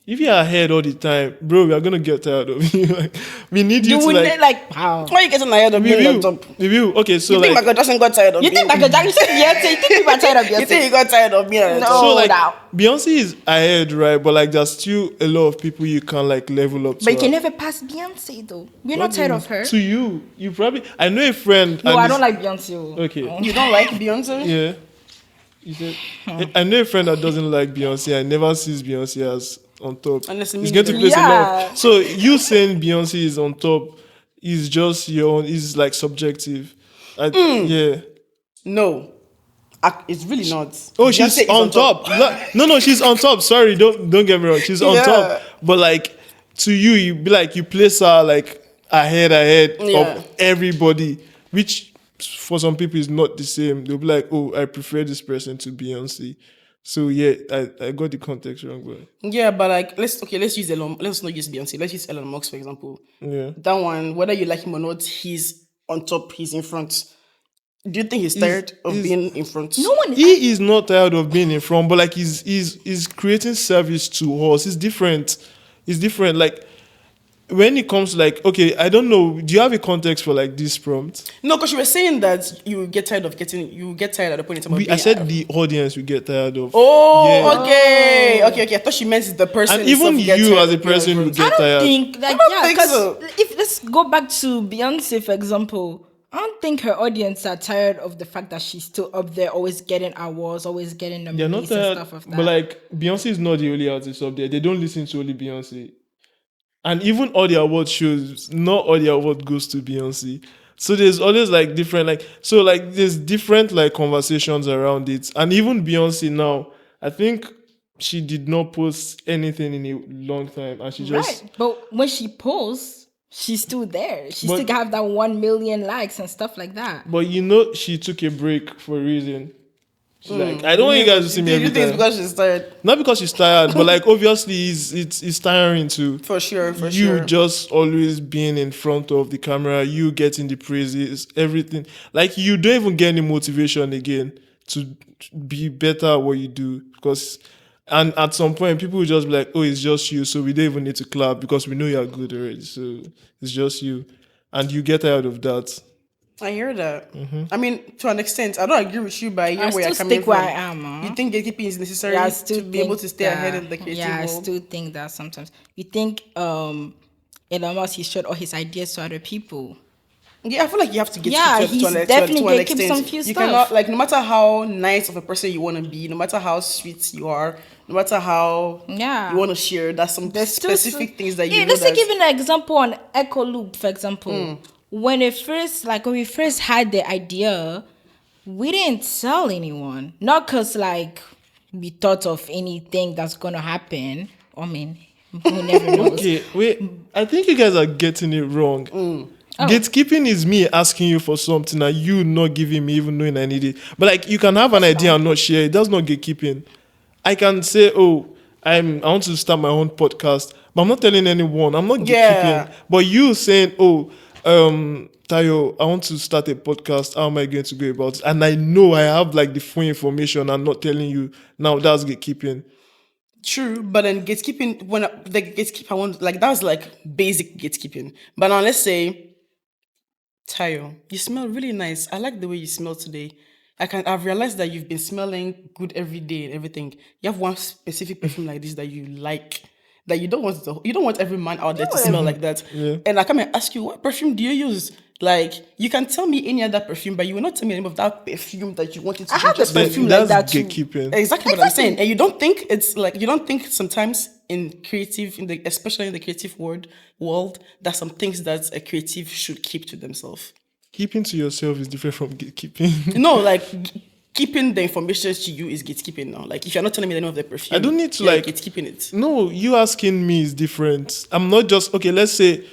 If you're ahead all the time, bro, we are gonna get tired of you. Like, we need you You to wouldn't like how? Why are you getting ahead of me on review. top? Review. Okay, so You think like Michael Jackson got tired of You me? think Michael Jackson? You said Beyonce. You think people are tired of Beyonce? You think he got tired of me? On No. top? so like now. Beyonce is ahead, right? But like there's still a lot of people you can like level up to. But you can never pass Beyonce though. We're not tired of her. To you probably I know a friend. No, and I this- don't like Beyonce. Oh. Okay. You don't like Beyonce? Yeah. You said, I know a friend that doesn't like Beyonce and never sees Beyonce as on top. Unless He's going to place a lot. So you saying Beyonce is on top is just your own, is like subjective. Yeah. No. It's really not. Oh, Beyonce she's is on top. No, she's on top. Sorry, don't get me wrong. She's on Yeah. top. But like to you be like you place her like ahead Yeah. of everybody, which for some people is not the same. They'll be like, oh, I prefer this person to Beyonce. So yeah, I got the context wrong, but Yeah, but like let's not use Beyonce. Let's use Elon Musk for example. yeah. That one, whether you like him or not, he's on top. He's in front. Do you think he's tired of being in front? No one. He is not tired of being in front, but like he's creating service to us. It's different. It's different. Like when it comes to like, okay, I don't know. Do you have a context for like this prompt? No, because you were saying that you get tired at the point in time of being I said the audience will get tired of. Oh, Yeah. okay. I thought she meant the person. And even itself get you tired as a of being person in will front. get I don't tired. think like don't think because so. if let's go back to Beyonce for example, I don't think her audience are tired of the fact that she's still up there, always getting awards, always getting They're not nominations and tired, stuff of that. but like Beyonce is not the only artist up there. They don't listen to only Beyonce. And even all the award shows, not all the award goes to Beyonce. So there's always like different there's different like conversations around it. And even Beyonce now, I think she did not post anything in a long time, and she just right, but when she posts, she's still there. She But- still have that 1 million likes and stuff like that. But you know, she took a break for a reason. She's like, I don't want you guys to see me You every think it's time. because she's tired? Not because she's tired, but like obviously it's tiring too. For sure, for you sure. just always being in front of the camera, you getting the praises, everything. Like you don't even get any motivation again to be better at what you do. And at some point people will just be like, oh, it's just you, so we don't even need to clap because we know you're good already. So it's just you. And you get tired of that. I hear that. I mean, to an extent, I don't agree with you, but I hear I where you're still coming stick from. where I am. You think gatekeeping is necessary Yeah, I still to be able think to stay ahead in the that- creative Yeah, I world? still think that sometimes. You think Elon Musk, he showed all his ideas to other people. Yeah, I feel like you have to get Yeah, he's definitely an gatekeep extent. some few You stuff. cannot, like, no matter how nice of a person you want to be, no matter how sweet you are, no matter how Yeah. you want to share, there's some There's still specific things that you yeah, know let's say that give an example on Echo Loop, for example. When we first had the idea, we didn't tell anyone. Not because like we thought of anything that's gonna happen. I mean, who never knows. Okay, wait. I think you guys are getting it wrong. Oh. Gatekeeping is me asking you for something and you not giving me even knowing I need it. But like you can have an idea and not share it. That's not gatekeeping. I can say, oh, I want to start my own podcast, but I'm not telling anyone. I'm not gatekeeping. Yeah. But you saying, oh, Tayo, I want to start a podcast. How am I going to go about it? And I know I have like the full information. I'm not telling you. Now that's gatekeeping. True, but then gatekeeping, when the gatekeeper want, like, that's like basic gatekeeping. But now let's say, Tayo, you smell really nice. I like the way you smell today. I've realized that you've been smelling good every day and everything. You have one specific perfume like this that you like, that you don't want every man out there to smell like that. And I come and ask you, what perfume do you use? Like, you can tell me any other perfume, but you will not tell me the name of that perfume that you want it to I be have a just for perfume you. like That's that too. gatekeeping. Exactly what I'm saying. And you don't think sometimes especially in the creative world, that some things that a creative should keep to themselves. Keeping to yourself is different from gatekeeping. No, like keeping the information to you is gatekeeping now. Like if you're not telling me the name of the perfume, I don't need to, you're like- gatekeeping it. No, you asking me is different. I'm not just okay. Let's say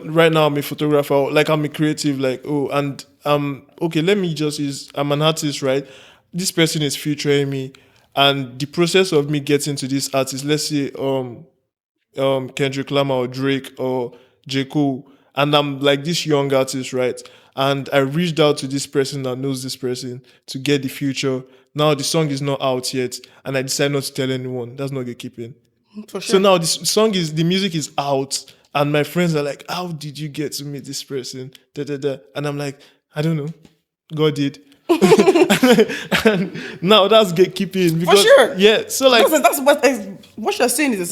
right now I'm a photographer, like I'm a creative, like and okay. Let me just use I'm an artist, right? This person is featuring me, and the process of me getting to this artist, let's say Kendrick Lamar or Drake or J. Cole, and I'm like this young artist, right? And I reached out to this person that knows this person to get the future. Now the song is not out yet, and I decide not to tell anyone. That's not gatekeeping. For sure. So now the music is out, and my friends are like, "How did you get to meet this person?" Da, da, da. And I'm like, "I don't know. God did." And now that's gatekeeping because sure. yeah. So like, that's what you're saying is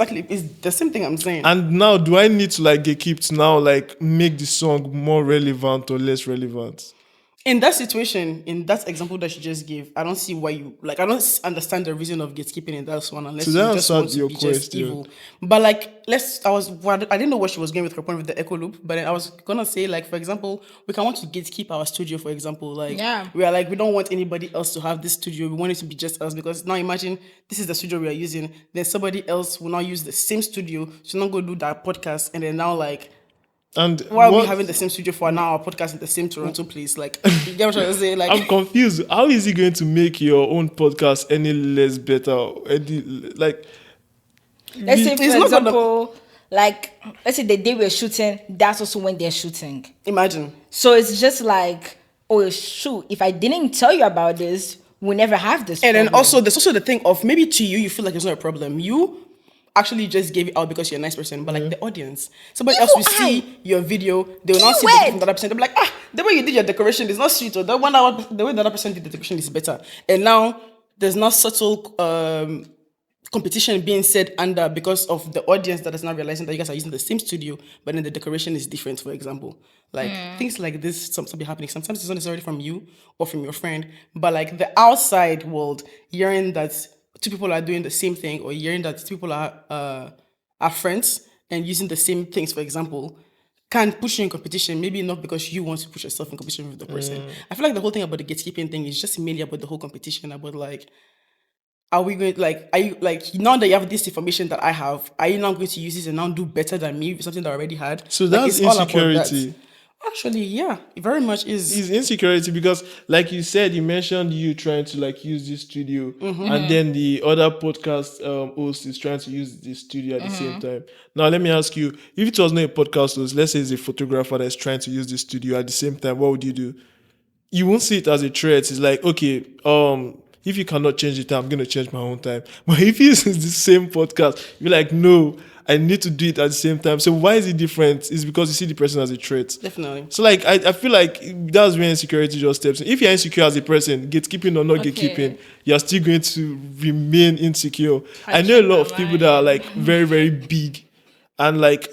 the same thing I'm saying. and now do I need to like gatekeep to now like make the song more relevant or less relevant? In that situation, in that example that you just gave, I don't see why I don't understand the reason of gatekeeping in that one unless So you that just answered want to your be just question. evil. But like, I didn't know what she was going with her point with the echo loop, but then I was gonna say, like, for example, we can want to gatekeep our studio, for example. Like, Yeah. we are like, we don't want anybody else to have this studio. We want it to be just us because now imagine this is the studio we are using. Then somebody else will now use the same studio to not go do that podcast, and then now like, And why are we what- having the same studio for now? Our podcast in the same Toronto place. Like, you get what I'm trying to say? Like, I'm confused. How is he going to make your own podcast any less better? Like, Let's say, for It's not gonna- example, like, let's say the day we're shooting, that's also when they're shooting. imagine. So it's just like, oh, shoot, if I didn't tell you about this, we'll never have this. And then problem. also, there's also the thing of maybe to you feel like it's not a problem. You actually just gave it out because you're a nice person, but like the audience, somebody else will see your video, they will not see the Keyword. different other person. They'll be like, the way you did your decoration is not sweet, or the way the other person did the decoration is better. And now there's not subtle competition being said under because of the audience that is not realizing that you guys are using the same studio, but then the decoration is different, for example. Like things like this sometimes be happening. Sometimes it's not necessarily from you or from your friend, but like the outside world hearing that two people are doing the same thing, or hearing that two people are friends and using the same things, for example, can push you in competition. Maybe not because you want to push yourself in competition with the person. I feel like the whole thing about the gatekeeping thing is just mainly about the whole competition, about like are we going are you like now that you have this information that I have, are you now going to use this and now do better than me with something that I already had? So Like, that's it's all about that. insecurity. Actually, yeah, it very much is. Is insecurity because, like you said, you mentioned you trying to like use this studio, and then the other podcast host is trying to use the studio at the same time. Now, let me ask you: if it was not a podcast host, let's say it's a photographer that's trying to use the studio at the same time, what would you do? You won't see it as a threat. It's like, okay, if you cannot change the time, I'm gonna change my own time. But if it's the same podcast, you're like, no, I need to do it at the same time. So why is it different? It's because you see the person as a threat. Definitely. So like I feel like that's where insecurity just steps in. If you're insecure as a person, gatekeeping or not gatekeeping, you're still going to remain insecure. I know a lot of people that are like very, very big, and like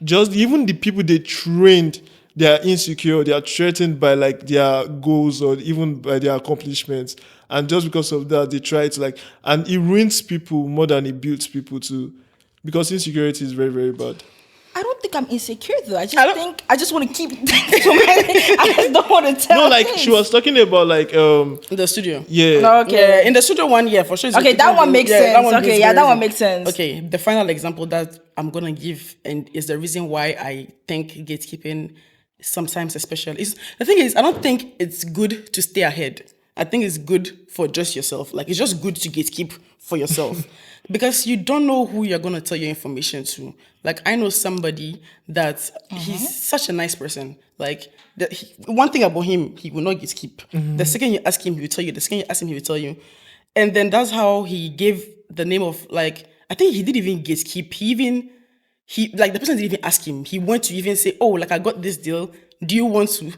just even the people they trained, they are insecure, they are threatened by like their goals or even by their accomplishments. And just because of that, they try to like, and it ruins people more than it builds people too. Because insecurity is very, very bad. I don't think I'm insecure though. I just want to keep things to I just don't want to tell. No, like things. she was talking about like In the studio. yeah. Okay. Yeah, in the studio one, yeah, for sure. Okay, that one makes sense. Okay, yeah, that one makes sense. Okay, the final example that I'm gonna give, and is the reason why I think gatekeeping sometimes especially is the thing is I don't think it's good to stay ahead. I think it's good for just yourself. Like, it's just good to gatekeep for yourself because you don't know who you're gonna tell your information to. Like, I know somebody that he's such a nice person. Like, one thing about him, he will not gatekeep. The second you ask him, he will tell you. The second you ask him, he will tell you. And then that's how he gave the name of, like, I think he didn't even gatekeep. He like, the person didn't even ask him. He went to even say, oh, like, I got this deal. Do you want to?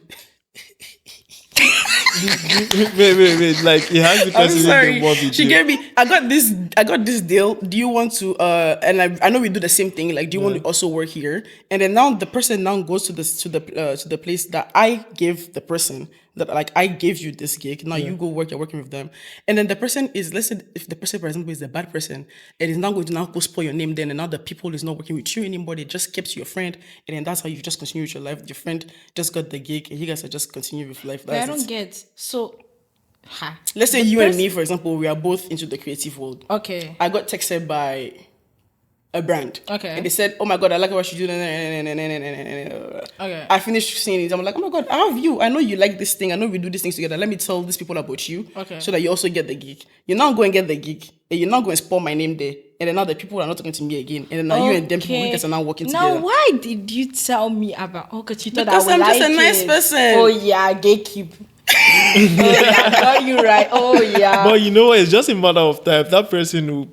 wait. Like, he has the I'm person sorry. in the movie. She gave me. I got this deal. Do you want to? And I know we do the same thing. Like, do you want to also work here? And then now the person now goes to the place that I gave the person that, like, I gave you this gig. Now you go work. You're working with them. And then the person is, let's say if the person, for example, is a bad person, it is now going to now go spoil your name. Then and now the people is not working with you anymore. They just kept your friend, and then that's how you just continue with your life. Your friend just got the gig, and you guys are just continuing with life. But I That's don't it. get so. Let's say you and me, for example, we are both into the creative world. Okay. I got texted by a brand. Okay. And they said, oh my God, I like what you do. Okay. I finished seeing it. I'm like, oh my God, I have you. I know you like this thing. I know we do these things together. Let me tell these people about you. Okay. So that you also get the gig. You're not going to get the gig. And you're not going to spoil my name there. And then now the people are not talking to me again. And then now you and them people, you guys are now working together. Now, why did you tell me about? Oh, because you thought Because I would I'm just like a nice it. person. Oh yeah, gatekeep. Oh yeah, I got you right. Oh yeah. But you know what? It's just a matter of time. That person will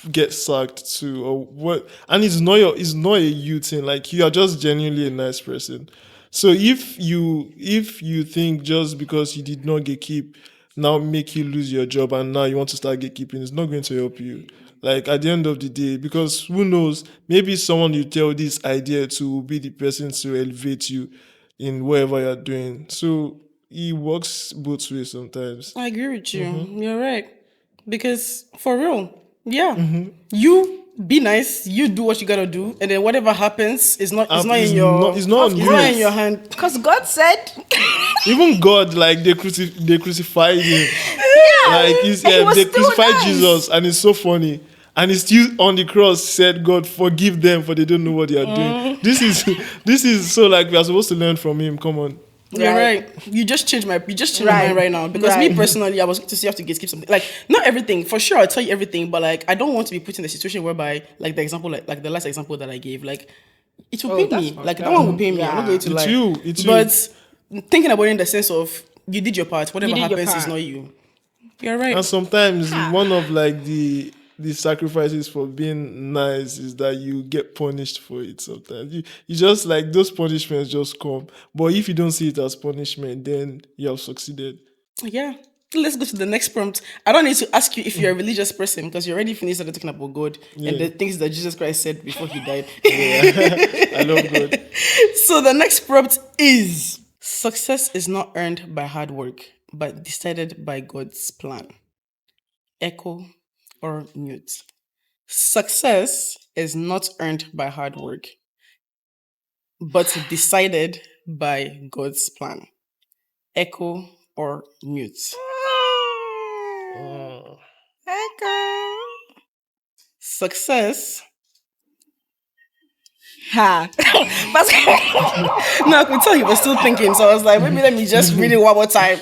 get sacked too, or what? And it's not a you thing. Like, you are just genuinely a nice person. So if you think just because you did not gatekeep now make you lose your job and now you want to start gatekeeping, it's not going to help you. Like, at the end of the day, because who knows, maybe someone you tell this idea to will be the person to elevate you in whatever you're doing. So it works both ways sometimes. I agree with you. You're right. Because for real, yeah, you be nice, you do what you gotta do, and then whatever happens is not It's in your it's not on it's you. not in your hand. Because God said. Even God, like, they crucified him. Like, and he was they still crucified nice. Jesus, and it's so funny. And he's still on the cross said, God, forgive them, for they don't know what they are doing. This is so, like, we are supposed to learn from him. Come on. You're Right. right. You just changed my mind right now. Because me personally, I was going to say you have to gatekeep something. Like, not everything. For sure, I'll tell you everything. But, like, I don't want to be put in a situation whereby, like, the example, like the last example that I gave, like, it will pay that's me. fucked Like, up. that one will pay me. I'm not going to It's lie. you. It's you. But thinking about it in the sense of, you did your part. Whatever You did your happens is part. not you. You're right. And sometimes one of, like, the sacrifices for being nice is that you get punished for it sometimes. You just, like, those punishments just come. But if you don't see it as punishment, then you have succeeded. Yeah. Let's go to the next prompt. I don't need to ask you if you're a religious person because you already finished talking about God and the things that Jesus Christ said before he died. I love God. So the next prompt is: success is not earned by hard work, but decided by God's plan. Echo or mute. Success is not earned by hard work, but decided by God's plan. Echo or mute. Echo. Success. Ha. No, I could tell you were still thinking, so I was like, maybe let me just read it one more time.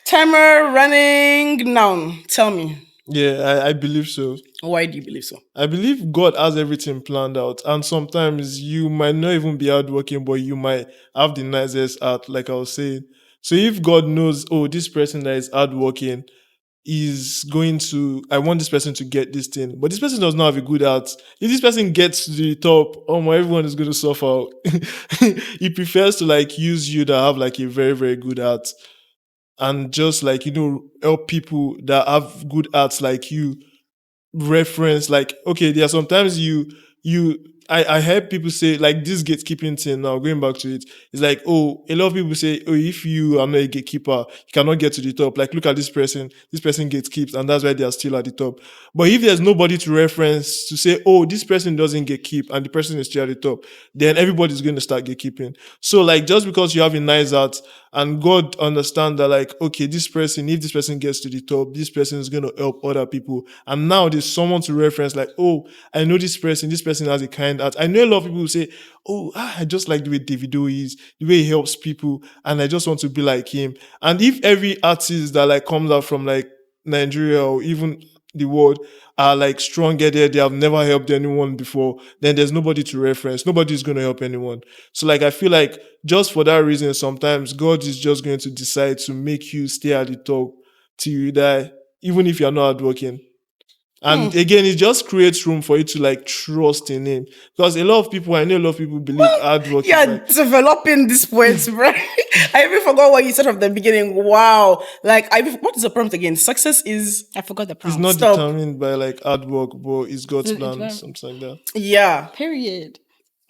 Timer running now. Tell me, Yeah, I believe so. why do you believe so? I believe God has everything planned out, and sometimes you might not even be hardworking, but you might have the nicest heart, like I was saying. So if God knows, oh, this person that is hardworking is going to, I want this person to get this thing, but this person does not have a good heart. If this person gets to the top, oh my, everyone is going to suffer. He prefers to like use you that have like a very, very good heart and just like, help people that have good hearts like you reference. Like, okay, there are sometimes I heard people say like this gatekeeping thing. Now going back to it, it's like, oh, a lot of people say, oh, if you are not a gatekeeper, you cannot get to the top. Like, look at this person gatekeeps, and that's why they are still at the top. But if there's nobody to reference to say, oh, this person doesn't gatekeep and the person is still at the top, then everybody's going to start gatekeeping. So like, just because you have a nice heart and God understand that, like, okay, this person, if this person gets to the top, this person is going to help other people. And now there's someone to reference, like, oh, I know this person has a kind heart. I know a lot of people who say, oh, I just like the way Davido is, the way he helps people, and I just want to be like him. And if every artist that like comes out from like Nigeria or even the world are like strong-headed, they have never helped anyone before, then there's nobody to reference. Nobody's going to help anyone. So like, I feel like just for that reason, sometimes God is just going to decide to make you stay at the top till you die, even if you're not hardworking. And again, it just creates room for you to like trust in him. Because I know a lot of people believe hard work is Yeah, like, developing this point, right? I even forgot what you said from the beginning. Wow. Like, what is the prompt again? Success is, I forgot the it's prompt. not Stop. determined by like hard work, but it's God's It's plan, not- something like that. yeah. Period.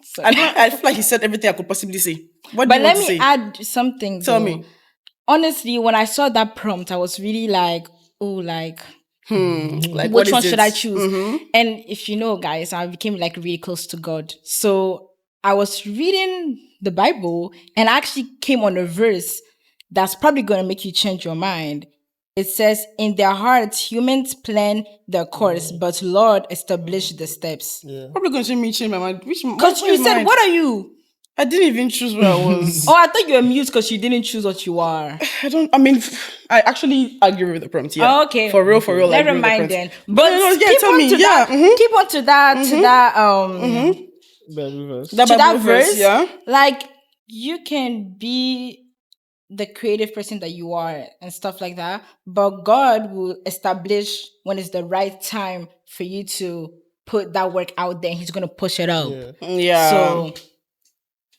So, I feel like he said everything I could possibly say. What do but you let want to me say? add something. Tell though. me. Honestly, when I saw that prompt, I was really like, oh, like, Like, what which is one it? should I choose? And if you know, guys, I became like really close to God. So I was reading the Bible and I actually came on a verse that's probably going to make you change your mind. It says, in their hearts, humans plan their course, but Lord established the steps. Probably going to make me change my mind. Because you said, what are you? I didn't even choose where I was. Oh, I thought you were mute because you didn't choose what you are. I actually agree with the prompt. Yeah. Oh, okay. For real, I Never agree with the mind prompt. then. But keep tell on me. to Yeah. that. Keep on to that. Bible verse. That To that Bible verse, verse. yeah. Like you can be the creative person that you are and stuff like that, but God will establish when it's the right time for you to put that work out there. And He's gonna push it up. Yeah. So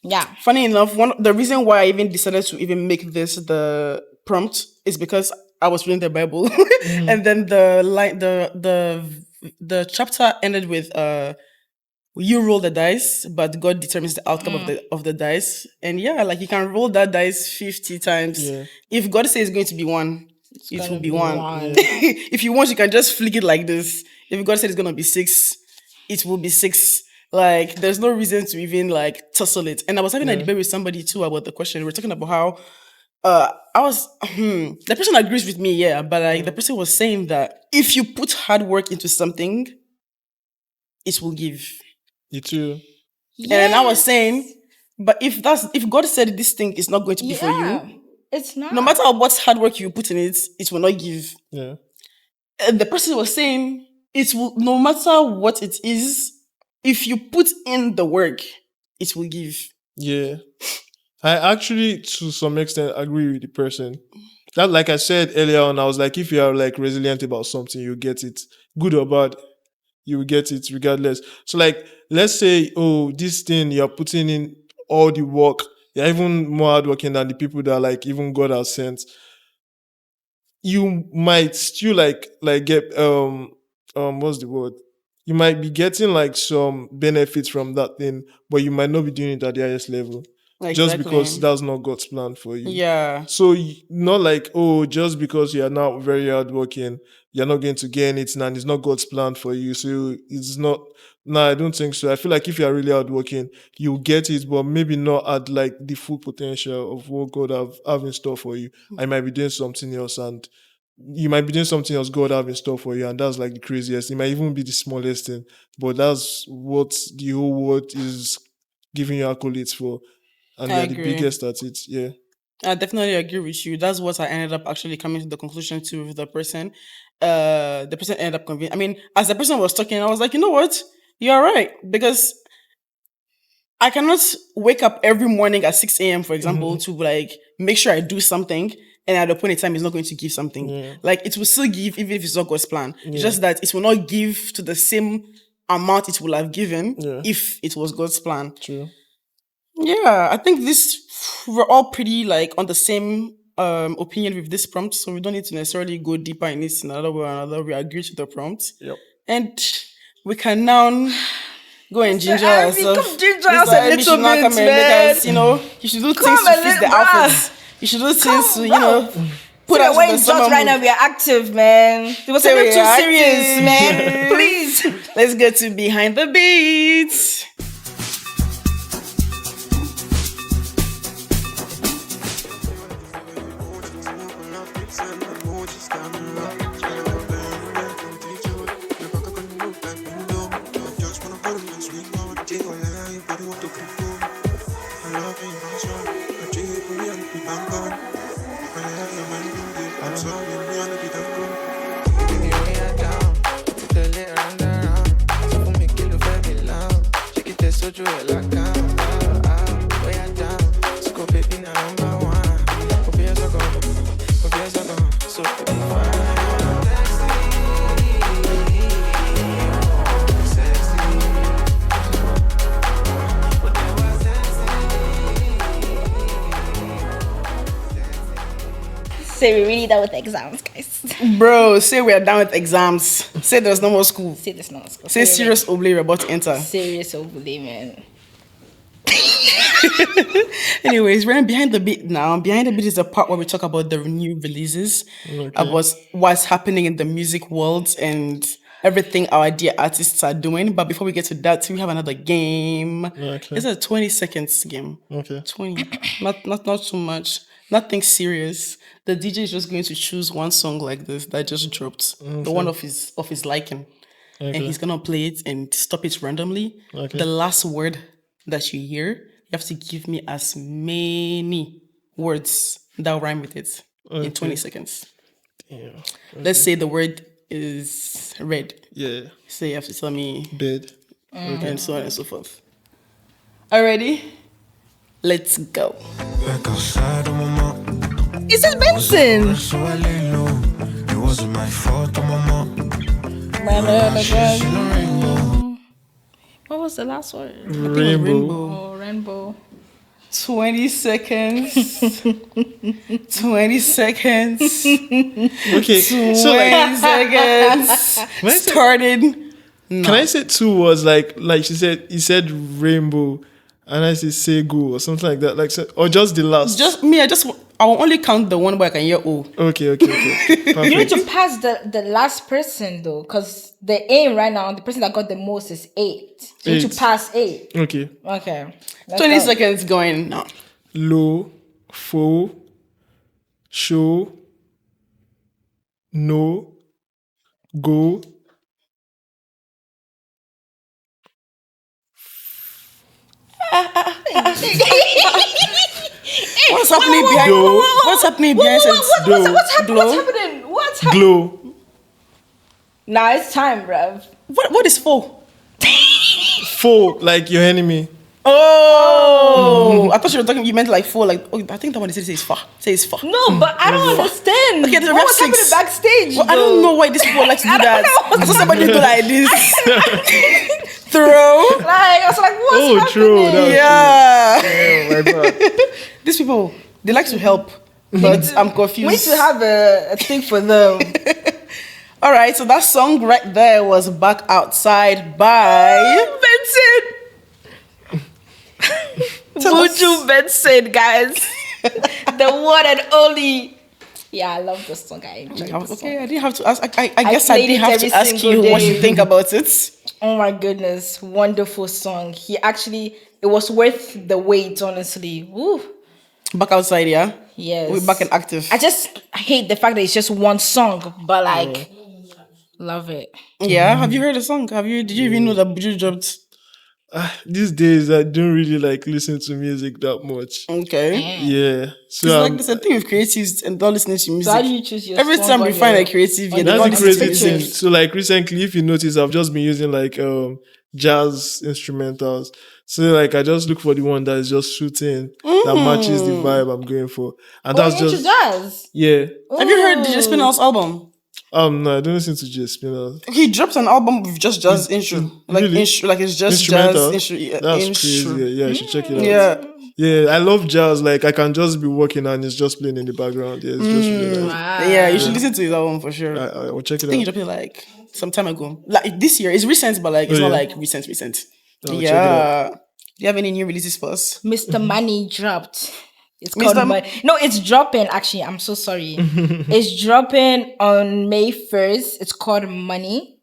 yeah. Funny enough, the reason why I even decided to even make this the prompt is because I was reading the Bible, and then the chapter ended with you roll the dice, but God determines the outcome of the dice. And yeah, like you can roll that dice 50 times. Yeah. If God says it's going to be one, it gonna will be be one. one. If you want, you can just flick it like this. If God said it's gonna be 6, it will be 6. Like there's no reason to even like tussle it. And I was having a debate with somebody too about the question. We're talking about how I was the person agrees with me, yeah, but like the person was saying that if you put hard work into something, it will give. You too. And I was saying, but if God said this thing is not going to be for you, it's not. no matter how much hard work you put in it, it will not give. Yeah. And the person was saying, it will, no matter what it is, if you put in the work, it will give. Yeah. I actually, to some extent, agree with the person. That, like I said earlier on, I was like, if you are like resilient about something, you get it. Good or bad, you will get it regardless. So like, let's say, oh, this thing, you're putting in all the work. You're even more hardworking than the people that like even God has sent. You might still like get what's the word? You might be getting like some benefits from that thing, but you might not be doing it at the highest level. Just because that's not God's plan for you. Yeah. So not like, oh, just because you are not very hardworking, you're not going to gain it, and it's not God's plan for you. So it's not. No, I don't think so. I feel like if you are really hardworking, you get it, but maybe not at like the full potential of what God have in store for you. I might be doing something else, and you might be doing something else God have in store for you, and that's like the craziest. It might even be the smallest thing, but that's what the whole world is giving you accolades for, and I you're the agree. biggest at it. Yeah. I definitely agree with you. That's what I ended up actually coming to the conclusion to with the person. The person ended up convinced. I mean, as the person was talking, I was like, you know what? You're right. Because I cannot wake up every morning at 6 a.m., for example, to like make sure I do something. And at the point in time, it's not going to give something. Like it will still give, even if it's not God's plan. It's just that it will not give to the same amount it will have given if it was God's plan. True. Yeah, I think we're all pretty like on the same opinion with this prompt, so we don't need to necessarily go deeper in this in another way or another. We agree to the prompt. Yep. And we can now go and ginger Ivy, ourselves. come ginger Mr. us a Ivy little should now bit, come and make man. us, you should do Come things to a fit little the bit. outfits. You should do things to, put We're us in wearing the jobs summer right now. mood. We are active, man. It was a So little we too are serious, active. man. Please. Let's get to behind the beats. Say we're really done with exams, guys. Bro, say we are done with exams. Say there's no more school. Say this now. Say serious obli, we're about to enter. Serious overlay, man. Anyways, we're behind the beat now. Behind the beat is the part where we talk about the new releases, about what's happening in the music world and everything our dear artists are doing. But before we get to that, we have another game. Okay. It's a 20 seconds game. Okay. 20. Not too much. Nothing serious. The DJ is just going to choose one song like this that just dropped. The one of his liking. And he's gonna play it and stop it randomly. Okay. The last word that you hear, you have to give me as many words that rhyme with it in 20 seconds. Yeah. Let's say the word is red. Yeah. So you have to tell me Bed. and so on and so forth. Alrighty? Let's go. Is it Benson? So I lay low. It wasn't my fault, mama. What was the last word? Rainbow. Oh, rainbow. 20 seconds. 20 seconds. 20 Okay. So like, seconds. When I say- Started. can I say two words like she said? He said rainbow, and I say go or something like that. Like or just the last. I will only count the one where I can hear O. Okay. You need Perfect. to pass the last person though, because the aim right now, the person that got the most is 8. So you need 8. to pass 8. Okay. Okay. Let's 20 go. seconds going now. Low, fo, show, no, go. What's happening behind? Glow. What's happening behind? What's happening? Glow. What's happening? Glow. Nah, it's time, bruv. What is for? Fo, like your enemy. Oh, I thought you meant like for like. Oh, I think that one says far. Says far. No, but I don't understand. Okay, what was happening backstage? Well, I though? don't know why these people like to do I don't that. know. I saw somebody do like this. Throw. Like, I was like, what's Oh, happening? true. That Yeah. Oh my god. These people, they like to help, but I'm confused. We need to have a thing for them. All right, so that song right there was Back Outside by Benson. Buju Benson, guys. The one and only. Yeah, I love this song. I enjoy this Okay, song. I didn't have to ask. I guess I played didn't it have every to ask single you what day. you think about it. Oh my goodness, wonderful song. It was worth the wait, honestly. Woo. Back outside, yeah. Yes. We're back and active. I just hate the fact that it's just one song, but like, love it. Yeah. Have you heard the song? Did you even know that Buju dropped? These days, I don't really like listen to music that much. Okay. Yeah. It's So like there's a thing with creatives and not listening to music. So how do you choose your Every song time we on find your- a creative, yeah, on they your don't that's the listen to crazy thing. music. So like recently, if you notice, I've just been using like jazz instrumentals. So like I just look for the one that is just shooting that matches the vibe I'm going for, and Oh, that's you into just jazz? yeah. Have you heard DJ Spinell's album? No, I don't listen to J Spinner. He dropped an album with just jazz intro, like really? like it's just Instrumental. jazz intro. That's intro. crazy. Yeah, I should check it out. Yeah. Yeah, I love jazz. Like I can just be working and it's just playing in the background. Yeah, it's just really nice. Yeah, you should listen to his album for sure. I will check I it think he out. dropped it like some time ago. Like this year. It's recent, but like it's not yeah. like recent. I'll check it Yeah. Do you have any new releases for us? Mr. Money dropped. It's Mr. called Money. No, it's dropping. Actually, I'm so sorry. It's dropping on May 1st. It's called Money.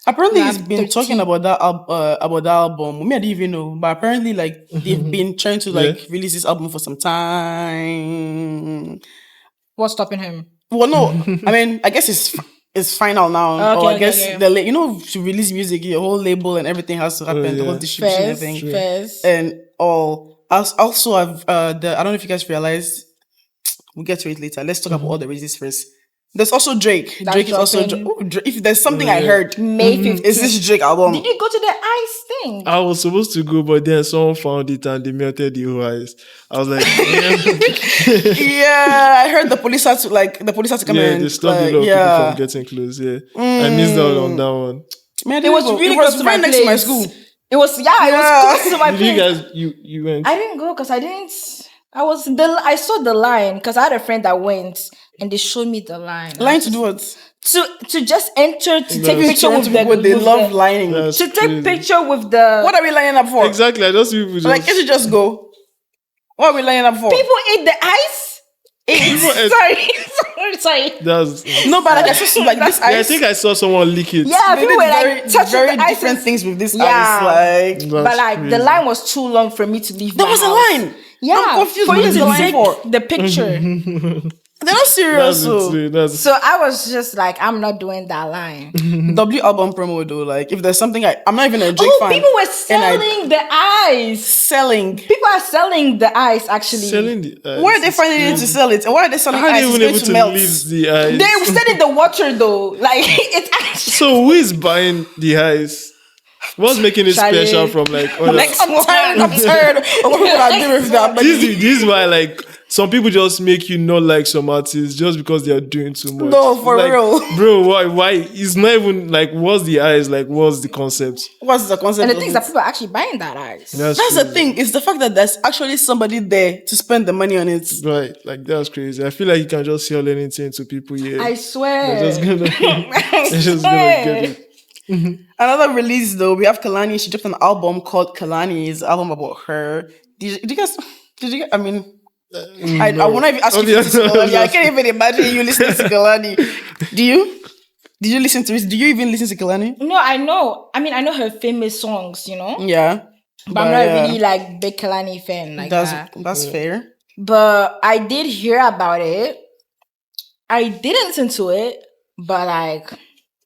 Apparently, Yeah, he's been 13. talking about that album. Me, I didn't even know, but apparently, like they've been trying to like release this album for some time. What's stopping him? Well, no, I mean, I guess it's final now. Okay, or I okay, guess okay. to release music, your whole label and everything has to happen. The whole yeah. distribution First, thing, first. and all. Also, I've I don't know if you guys realized. We'll get to it later. Let's talk about all the releases first. There's also Drake. That's Drake is also. dropping. If there's something I heard, May 15th. is this Drake album? Did you go to the ice thing? I was supposed to go, but then someone found it and they melted the whole ice. I was like, Yeah, I heard the police had to come yeah, in. they stopped like, a lot of yeah. people from getting close. Yeah, I missed out on that one. Man, It was really close to my right next to my place. school. It was it Yeah. was close to my Did you place. guys you went? I didn't go because I didn't. I saw the line because I had a friend that went and they showed me the line. Lying to do what? To just enter to take No. picture with the People, they with love the, lying. That's to take crazy. picture with the What are we lining up for? Exactly. I just people just Like, if you just go, what are we lining up for? people eat the ice. People ate- sorry. that's. No, but like I saw like this Yeah, I ice. think I saw someone leak it. Yeah, they people did were like touching very the ice. different things with this Yeah. ice. Like That's But like the crazy. line was too long for me to leave. there my was a house. line. Yeah, I'm confused. for What you is to the line take for? the picture. They're not serious. That's So. it. That's So I was just like, I'm not doing that line. W album promo though. Like if there's something I'm not even a Drake Oh, fan. people were and selling the ice. selling. People are selling the ice actually. selling the. Why are they finding it to sell it? And why are they selling How are ice? they It's even going able to to melt. leave the ice? They said in the water though. Like it's actually So who is buying the ice? What's making it Charlie. special from like other? Like I'm tired of what people are doing with that. But this is why like some people just make you not like some artists just because they are doing too much. No, for Like, real. bro. Why? It's not even like what's the eyes like? What's the concept? what's the concept? and the of things it? that people are actually buying that ice. That's the crazy. thing. It's the fact that there's actually somebody there to spend the money on it. Right, like that's crazy. I feel like you can just sell anything to people here. I swear. They're just gonna, I they're just gonna get it. Another release though, we have Kalani. She dropped an album called Kalani. It's an album about her. Did you guys? I mean. I want to ask you to listen to Kalani. I can't even imagine you listening to Kalani. Do you? Did you listen to it? Do you even listen to Kalani? No, I know. I mean, I know her famous songs, you know, Yeah. but I'm not really like big Kalani fan like that. That's fair. But I did hear about it. I didn't listen to it, but like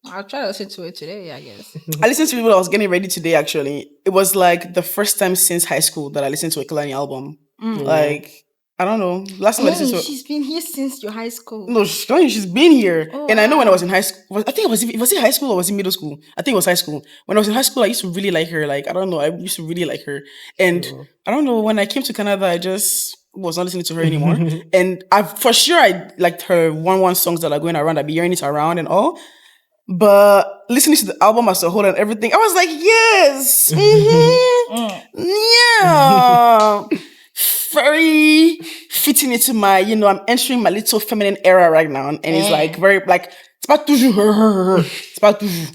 I'll try to listen to it today, I guess. I listened to it when I was getting ready today, actually. It was like the first time since high school that I listened to a Kalani album. Like, I don't know. Last time I listened to it. She's been here since your high school. No, she's been here. Oh, and I know when I was in high school, I think was it high school or was it middle school? I think it was high school. When I was in high school, I used to really like her. Like, I don't know, I used to really like her. And I don't know, when I came to Canada, I just was not listening to her anymore. And for sure I liked her one songs that are going around. I'd be hearing it around and all. But listening to the album as a whole and everything, I was like, yes. Yeah. Very fitting into my, I'm entering my little feminine era right now. And it's like very, like, it's pas toujours her. It's pas toujours.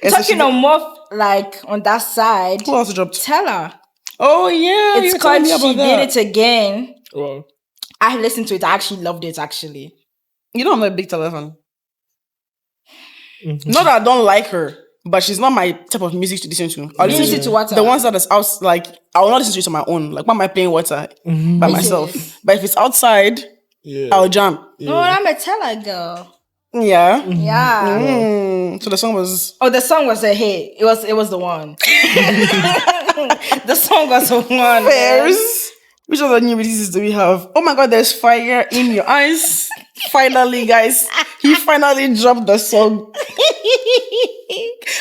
And so Talking on more like on that side, who else dropped? Teller. Oh, yeah. you It's were telling called me She about Did that. It Again. Wow. I listened to it. I actually loved it, actually. You know I'm not a big telephone. Not that I don't like her, but she's not my type of music to listen to. I'll You listen to what? the ones that is out, like I will not listen to it on my own. Like when am I playing water by myself? But if it's outside, I'll jump. No, I'm a teller girl. Yeah. Yeah. So the song was. Oh, the song was a hit. It was the one. The song was the one. Man. Fairs. Which other new releases do we have? Oh my God, there's Fire in Your Eyes. Finally, guys, he finally dropped the song.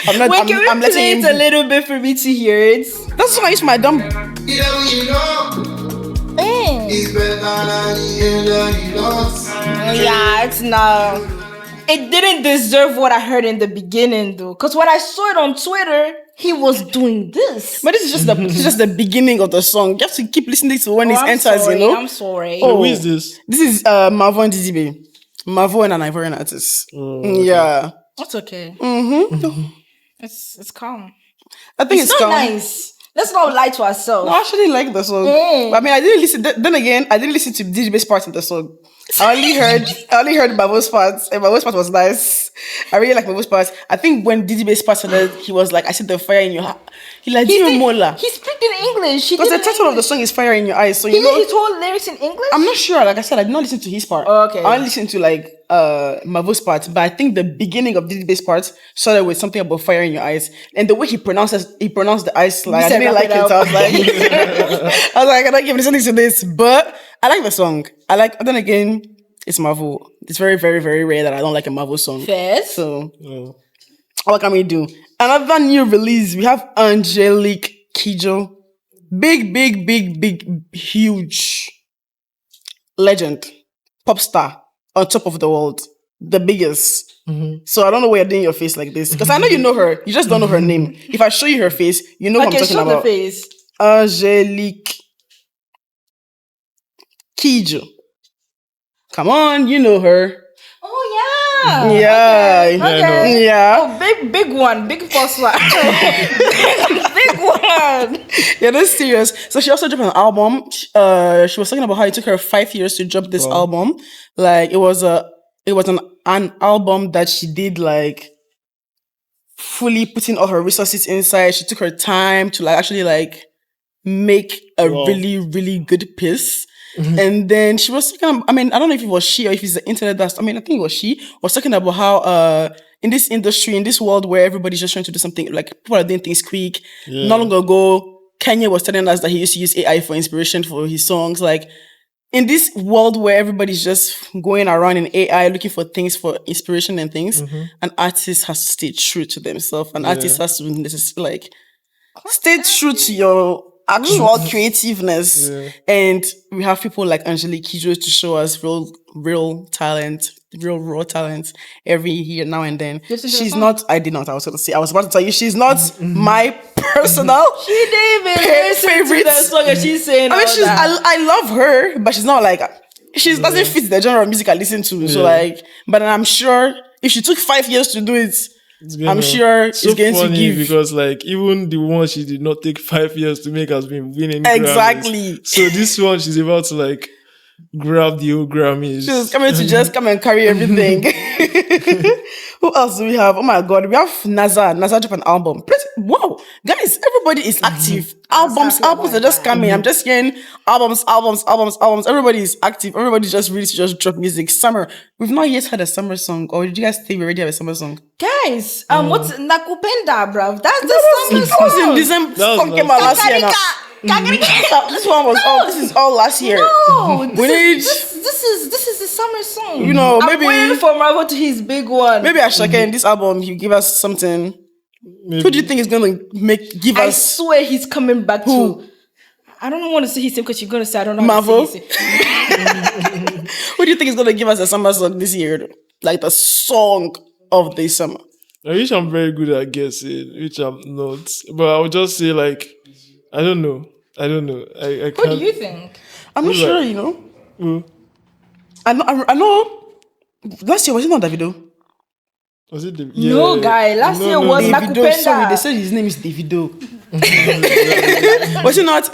I'm not. Wait, can we I'm play letting it him. a little bit for me to hear it? That's the song I use for my dumb. Yeah, it's not. It didn't deserve what I heard in the beginning, though. Because when I saw it on Twitter, he was doing this. But this is just the beginning of the song. You have to keep listening to when it I'm enters. sorry, You know. I'm sorry. Who is this? This is Mavo and DDB. Mavo and an Ivorian artist. Yeah. That's okay. It's calm. I think it's Not calm. nice. Let's not lie to ourselves. I actually like the song. I mean, I didn't listen. Then again, I didn't listen to DJ's part of the song. I only heard Mavo's part, and Mavo's part was nice. I really like Mavo's part. I think when DJ's part started, he was like, "I see the fire in your heart." He like, "Do you mola?" He speak in English. Because the title of the song is "Fire in Your Eyes," so He you did know. his whole lyrics in English? I'm not sure. Like I said, I did not listen to his part. Oh, okay. I only listened to like Mavo's part, but I think the beginning of DJ's part started with something about fire in your eyes, and the way he pronounced the eyes, like I said didn't wrap like it it. up. I was like, I cannot keep listening to this, but I like the song. Then again, it's Mavo. It's very, very, very rare that I don't like a Mavo song. Fair. So, what can we do? Another new release. We have Angelique Kidjo. Big, huge legend, pop star on top of the world, the biggest. So I don't know why you're doing your face like this, because I know you know her. You just don't know her name. If I show you her face, you know what I'm talking show about. the face. Angelique Kidjo. Come on, you know her. Oh yeah. Yeah. Okay. Yeah. Oh, big one, big first one. Big one. Yeah, that's serious. So she also dropped an album. She was talking about how it took her 5 years to drop this album. Like it was an album that she did like fully putting all her resources inside. She took her time to like actually like make a really, really good piece. And then she was talking, I mean, I don't know if it was she or if it's the internet that's, I mean, I think it was she, was talking about how in this industry, in this world where everybody's just trying to do something, like people are doing things quick. Not long ago, Kanye was telling us that he used to use AI for inspiration for his songs. Like in this world where everybody's just going around in AI looking for things for inspiration and things, an artist has to stay true to themselves. An artist has to like stay true to your actual creativeness. And we have people like Angelique Kidjo to show us real talent, real raw talent every year now and then. She's not, I was about to tell you, she's not my personal She didn't even listen to favorite. the song and she's saying I mean, all that. I love her, but she's not like, she doesn't fit the genre of music I listen to. So like, but I'm sure if she took 5 years to do it, I'm sure it's going to give. Because like even the one she did not take 5 years to make has been winning Exactly. Grammys. So this one she's about to like grab the old Grammys. She's coming to just come and carry everything. Who else do we have? Oh my God, we have Naza dropped an album. Wow, guys, everybody is active. Albums are just coming. I'm just hearing albums. Everybody is active. Everybody's just ready to just drop music. Summer. We've not yet had a summer song. Or did you guys think we already have a summer song? Guys, what's Nakupenda, bruv? That's the It summer was in song. December. That was Song came out last year now. Kakarika. This one was all. This is all last year. No, We need, this is the summer song. you know, I'm waiting maybe for Marvel to his big one. Ashake in this album he give us something. Who do you think is gonna give I us swear he's coming back Who? to. I don't want to say his name because you're gonna say I don't know. Marvel? How to say his name. who do you think is gonna give us a summer song this year? Like the song of the summer. I wish I'm very good at guessing, which I'm not. But I would just say like I don't know. I Who can't. do you think? I'm not Who's sure, that? you know. Who? I know. Last year was it not Davido? Was it the No, guy. Last year was Davido. Nakupenda. Sorry, they said his name is Davido. Was it not?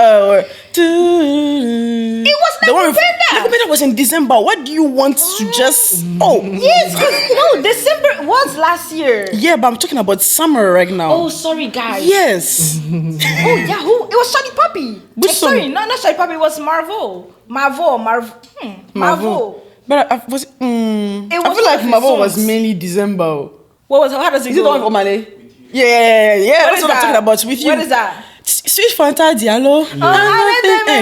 It was Nakupenda was in December. What do you want to just? Oh, Yes, 'cause, no, December was last year. yeah, but I'm talking about summer right now. Oh, sorry, guys. Yes. Oh, yeah, who? It was Shady Puppy. Which Oh, sorry, song? not Shady Puppy. It was Marvel. Marvel. But was I It feel was like one of his Marvel was songs. mainly December. What was? How does it Is it go? the one for Male? Yeah. What That's is what I'm that? talking about with you. What is that? Sweet Fanta Diallo.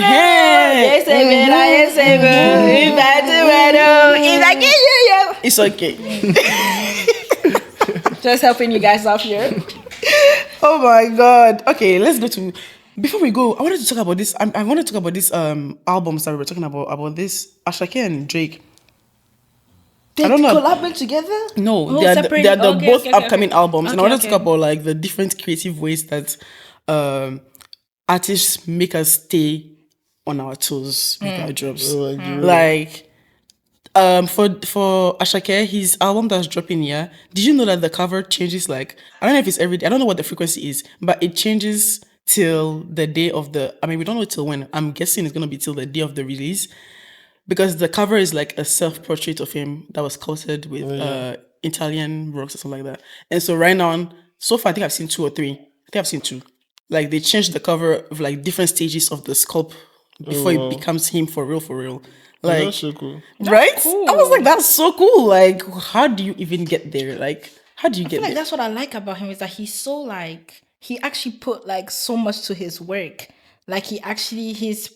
Yes, It's okay. just helping you guys out here. Oh my god. Okay, let's go to. Before we go, I wanted to talk about this. I want to talk about this albums that we were talking about this Ashake and Drake. They I don't know. collabing together? No, Oh, they are separate- they are the okay, both okay, upcoming okay. albums, and I Okay, wanted to okay. talk about like the different creative ways that artists make us stay on our toes with our jobs. Like for Ashake, his album that's dropping here, did you know that the cover changes? Like, I don't know if it's every day, I don't know what the frequency is, but it changes till the day of the, I mean, we don't know till when. I'm guessing it's gonna be till the day of the release, because the cover is like a self-portrait of him that was sculpted with Italian rocks or something like that. And so right now, so far I think I've seen 2 or 3. I think I've seen 2. Like they changed the cover of like different stages of the sculpt before it becomes him for real. Like, That's so cool. right? I was like, that's so cool. Like, how do you even get there? Like, how do you I get feel like there? that's what I like about him is that he's so like he actually put like so much to his work. Like he actually his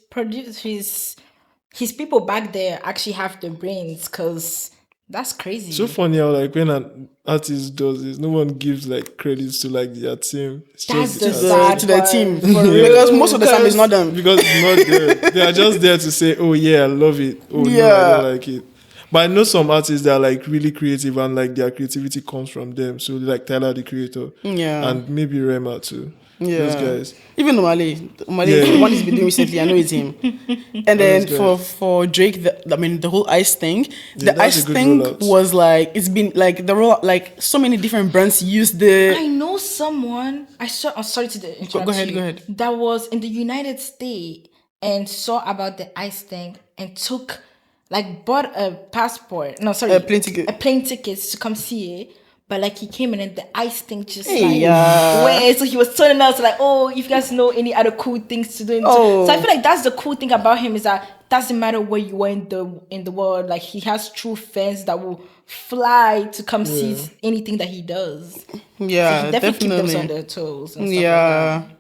people back there actually have the brains because that's crazy. So funny how like when an artist does this, no one gives like credits to like their team. It's That's just the artist. To the part. team. For real. Because most of the time it's not them. Because it's not there. They are just there to say, "Oh yeah, I love it. Oh no, I Yeah. don't like it." But I know some artists that are like really creative and like their creativity comes from them. So like Tyler the Creator, Yeah. and maybe Rema too. Yeah. Those guys. Even Umale, Yeah. the one he's been doing recently, I know it's him. And then Those for Drake, the whole ice thing, Yeah, the that's a ice good thing rollout. was like, it's been like the rollout, like so many different brands use the. I know someone. I'm sorry to interrupt. Go ahead, you, go ahead. That was in the United States and saw about the ice thing and bought a passport. No, sorry, A plane ticket. A plane ticket to come see it. But like he came in and the ice thing just yeah. so he was telling us like, oh, if you guys know any other cool things to do. Oh. So I feel like that's the cool thing about him is that doesn't matter where you are in the world. Like he has true fans that will fly to come see anything that he does. Yeah, So he definitely keep them on definitely. their toes and stuff Yeah. like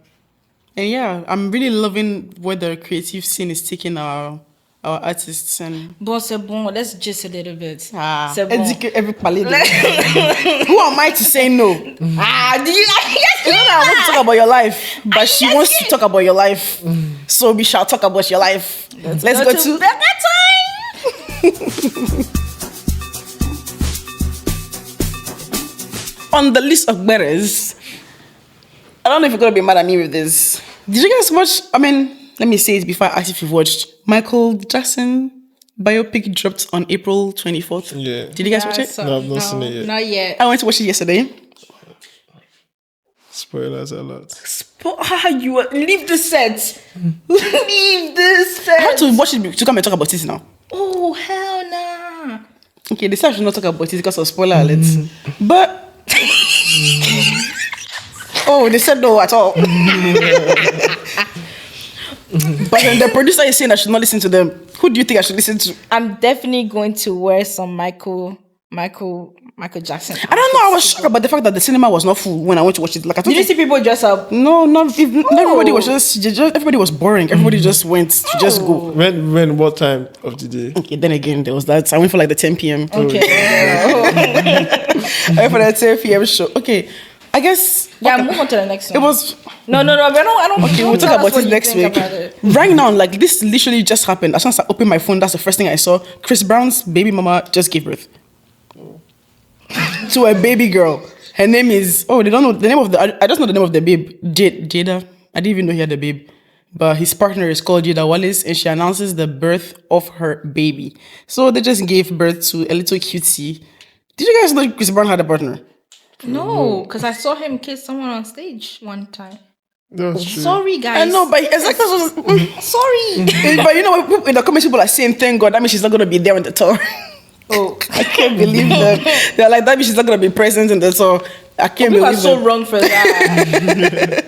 And yeah, I'm really loving where the creative scene is taking our artists and that. Bon, c'est bon. Let's just a little bit. C'est bon. educate every palette. Who am I to say no? Do you? Yes, You know that I want to talk about your life, but she wants to talk about your life. So we shall talk about your life. Let's go to that time. on the list of betters. I don't know if you're gonna be mad at me with this. Did you guys watch? I mean, let me say it before I ask if you've watched. Michael Jackson biopic dropped on April 24th. Yeah. Did you guys watch it? No, I've not seen it yet. Not yet. I went to watch it yesterday. Spoilers alert. You leave the set. Leave the set. I had to watch it to come and talk about it now. Oh hell nah. Okay, they said I should not talk about it because of spoiler alert. But oh, they said no at all. But then the producer is saying I should not listen to them. Who do you think I should listen to? I'm definitely going to wear some Michael Jackson. I don't know. I was shocked about the fact that the cinema was not full when I went to watch it. Like I Did you thought, see people dress up? no, everybody was just everybody was boring. Everybody just went to just go. When what time of the day? Okay, then again there was that. I went for like the 10 p.m. Okay. I went for the 10 p.m. show. Okay, I guess. Yeah, okay. move on to the next one. It was. No. I don't. Okay, we'll talk about it next week. Right now, like this literally just happened. As soon as I opened my phone, that's the first thing I saw. Chris Brown's baby mama just gave birth to a baby girl. Her name is they don't know the name of the. I just know the name of the babe, Jada. I didn't even know he had a babe, but his partner is called Jada Wallace, and she announces the birth of her baby. So they just gave birth to a little cutie. Did you guys know Chris Brown had a partner? No, because I saw him kiss someone on stage one time. That's true. Sorry, guys. I know, but exactly. Sorry. But you know, when in the comments, people are saying, "Thank God," that means she's not gonna be there on the tour. Oh, I can't believe them. They're like, that means she's not gonna be present in the tour. I can't people are believe so them. wrong for that.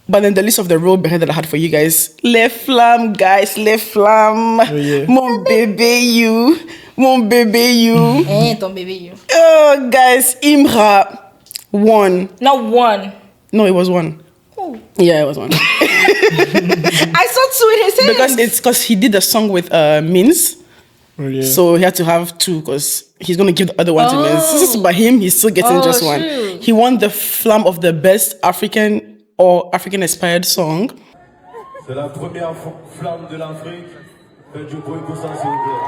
But then the list of the road behind that I had for you guys. Le flam, guys, le flam. yeah. Mon bébé, you. Mon bébé, you. Ton baby, you. Oh, guys, Imra won. Not one. No, it was one. Oh. Yeah, it was one. I saw two in his head. because he did a song with Mins. Oh, yeah. So he had to have two because he's going to give the other one to Mins. But him, he's still getting just one. True. He won the flam of the best African or African-inspired song. C'est la première flamme de l'Afrique. Faites du bruit pour ça, s'il vous plaît.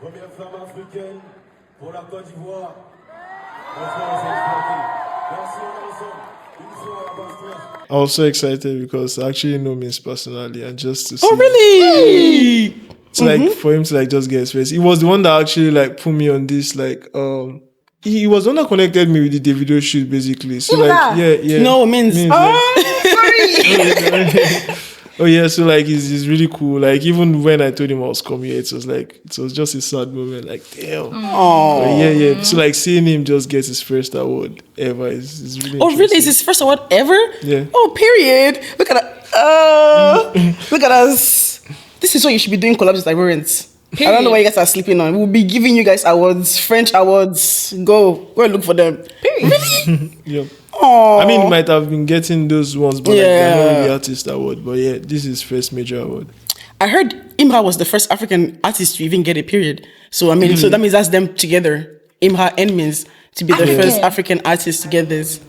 Première flamme africaine pour la Côte d'Ivoire. Mon frère, c'est exporté. Merci, on est ensemble. Une fois à la base. I was so excited because I actually know Miss personally, and just to see. Oh, really? It's like for him to like just get his face. He was the one that actually like put me on this like he was the one that connected me with the video shoot basically. So like yeah. No, Mins. Oh yeah, so like he's really cool. Like even when I told him I was coming here, it was just a sad moment. Like damn. Oh. But yeah. So like seeing him just get his first award ever is really. Oh, really? Is his first award ever? Yeah. Oh, period. Look at that. Look at us. This is what you should be doing collabs with Ivorians. I don't know why you guys are sleeping on. We'll be giving you guys awards, French awards. Go and look for them. Period. Really? Yep. Oh. I mean, he might have been getting those ones, but like, they're not really artist award. But yeah, this is first major award. I heard Imra was the first African artist to even get a period. So I mean, so that means that's them together, Imra and Mins, to be the first African artist to get this.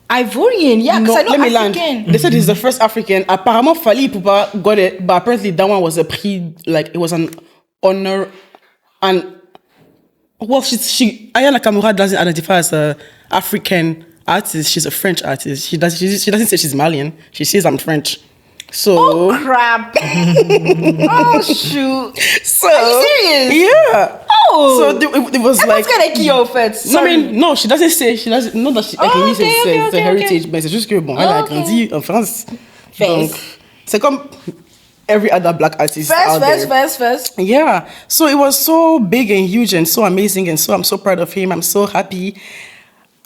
Ivorian, yeah, because I know let me African. land. They said he's the first African. Apparemment, Fally Ipupa got it, but apparently that one was a it was an honor. And well, Ayana Kamura doesn't identify as a African artist. She's a French artist. She doesn't say she's Malian. She says I'm French. So Oh crap! Oh shoot! So Are you serious? Yeah. Oh, So it was like. What's gonna kill first? No, I mean, no, she doesn't say, she doesn't, not that she, like, Oh, Elise okay, says okay, the okay, heritage, mais c'est juste que, bon, elle a Okay. grandi en France. First. Donc, c'est comme every other black artist out there. First. Yeah. So it was so big and huge and so amazing, and so I'm so proud of him. I'm so happy.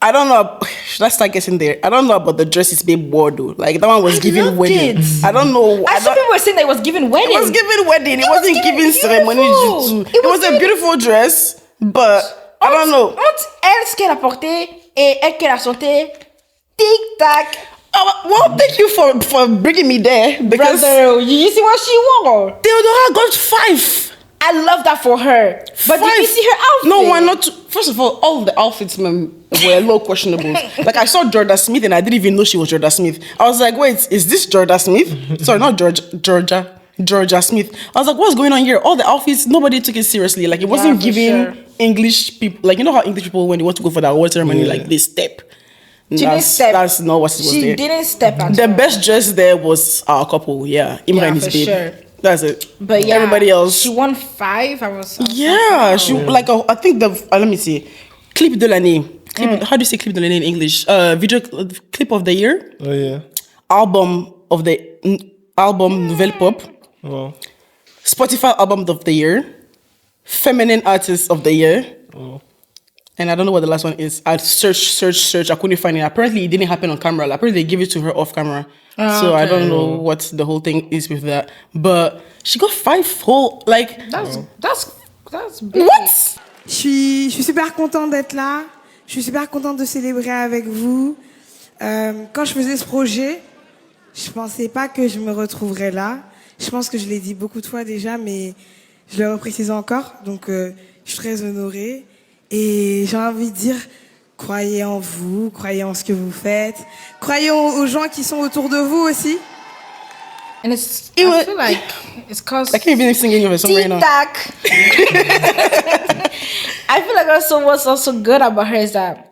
I don't know. Should I start getting there? I don't know about the dresses babe wore though. Like that one was giving loved wedding. it. I don't know. I saw people were saying that it was giving wedding. It was giving wedding. It was wasn't giving giving ceremony. beautiful. It was a beautiful dress, but I don't know. Entre elle, ce qu'elle a porté et elle qu'elle a chanté, tic tac. Oh, well, thank you for bringing me there because Brother, you see what she wore? Theodora got 5. I love that for her. But did you see her outfit? No, why not? First of all the outfits were a little questionable. Like I saw Jordan Smith and I didn't even know she was Jordan Smith. I was like, wait, is this Jordan Smith? Sorry, not Georgia Smith. I was like, what's going on here? All the outfits, nobody took it seriously. Like it wasn't for giving sure. English people, like you know how English people when they want to go for the award ceremony, like they step. She didn't step. That's not what it was She there. didn't step at The all. best dress there was our couple, Imra and his for babe. sure. That's it. But yeah, everybody else. She won 5. I was Yeah, she like I think let me see, clip de l'année. How do you say clip de l'année in English? Video clip of the year. Oh yeah. Album Nouvelle Pop. Wow. Spotify album of the year. Feminine artist of the year. Oh. And I don't know what the last one is. I search. I couldn't find it. Apparently, it didn't happen on camera. Apparently, they gave it to her off camera. So I don't know what the whole thing is with that. But she got 5 whole, like... That's big. What? Je suis super contente d'être là. Je suis super contente de célébrer avec vous. Quand je faisais ce projet, je pensais pas que je me retrouverais là. Je pense que je l'ai dit beaucoup de fois déjà, mais je le reprécise encore. Donc, je suis très honorée. Et j'ai envie de dire, croyez en vous, croyez en ce que vous faites. Croyez aux gens qui sont autour de vous aussi. And I feel like it's cause I can't even sing any of it song right now. tic-tac. I feel like also what's also good about her is that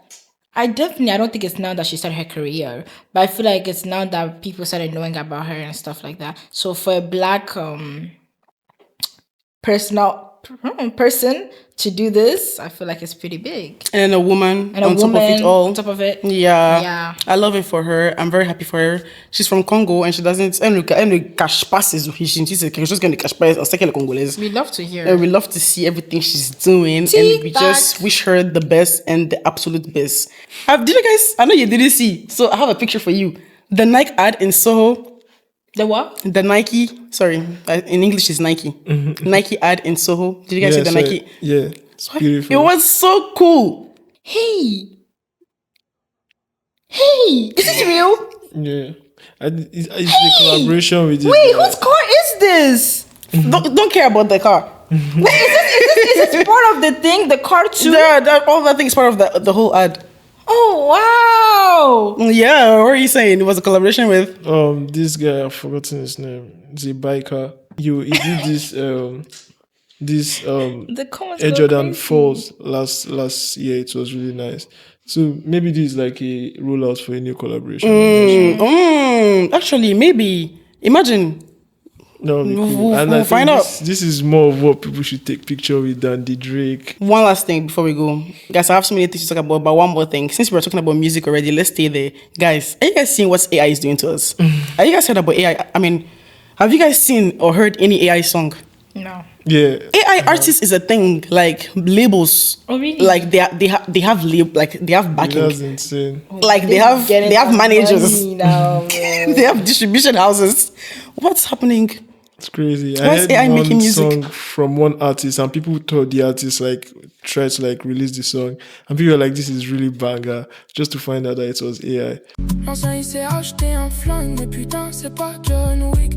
I don't think it's now that she started her career, but I feel like it's now that people started knowing about her and stuff like that. So for a black person to do this, I feel like it's pretty big. And a woman And a on top of woman it all. on top of it. Yeah. Yeah. I love it for her. I'm very happy for her. She's from Congo and she doesn't cash passes. She's just going to cash passes or second Congolese. We love to hear. And we love to see everything she's doing. And we just wish her the best and the absolute best. Did you guys, I know you didn't see, so I have a picture for you. The Nike ad in Soho. The what? The Nike, sorry, in English is Nike. Nike ad in Soho. Did you guys see the Nike? Yeah, it's beautiful. It was so cool. Hey, is this real? Yeah, it's the collaboration with this. Wait, guy. whose car is this? Don't care about the car. Wait, is this part of the thing? The car too? All that thing is part of the whole ad. Oh wow! Yeah, what are you saying? It was a collaboration with This guy, I've forgotten his name. It's a biker. He did this The comments Air go Jordan crazy. Falls last year. It was really nice. So maybe this is like a rollout for a new collaboration. I'm not sure. Actually, maybe. Imagine. That would be cool. We'll And I think find out. this is more of what people should take picture with than the Drake. One last thing before we go. Guys, I have so many things to talk about, but one more thing. Since we're talking about music already, let's stay there. Guys, are you guys seeing what AI is doing to us? Are you guys heard about AI? I mean, have you guys seen or heard any AI song? No. Yeah. AI artists is a thing, like labels. Oh, really? Like they have backing. That's insane. Like they have managers. Money now, bro. They have distribution houses. What's happening? It's crazy. Why I is heard AI one making music? song from one artist, and people thought the artist like tried to like release the song, and people were like, "This is really banger," just to find out that it was AI. L'ancien il s'est acheté un flingue, mais putain c'est pas John Wick.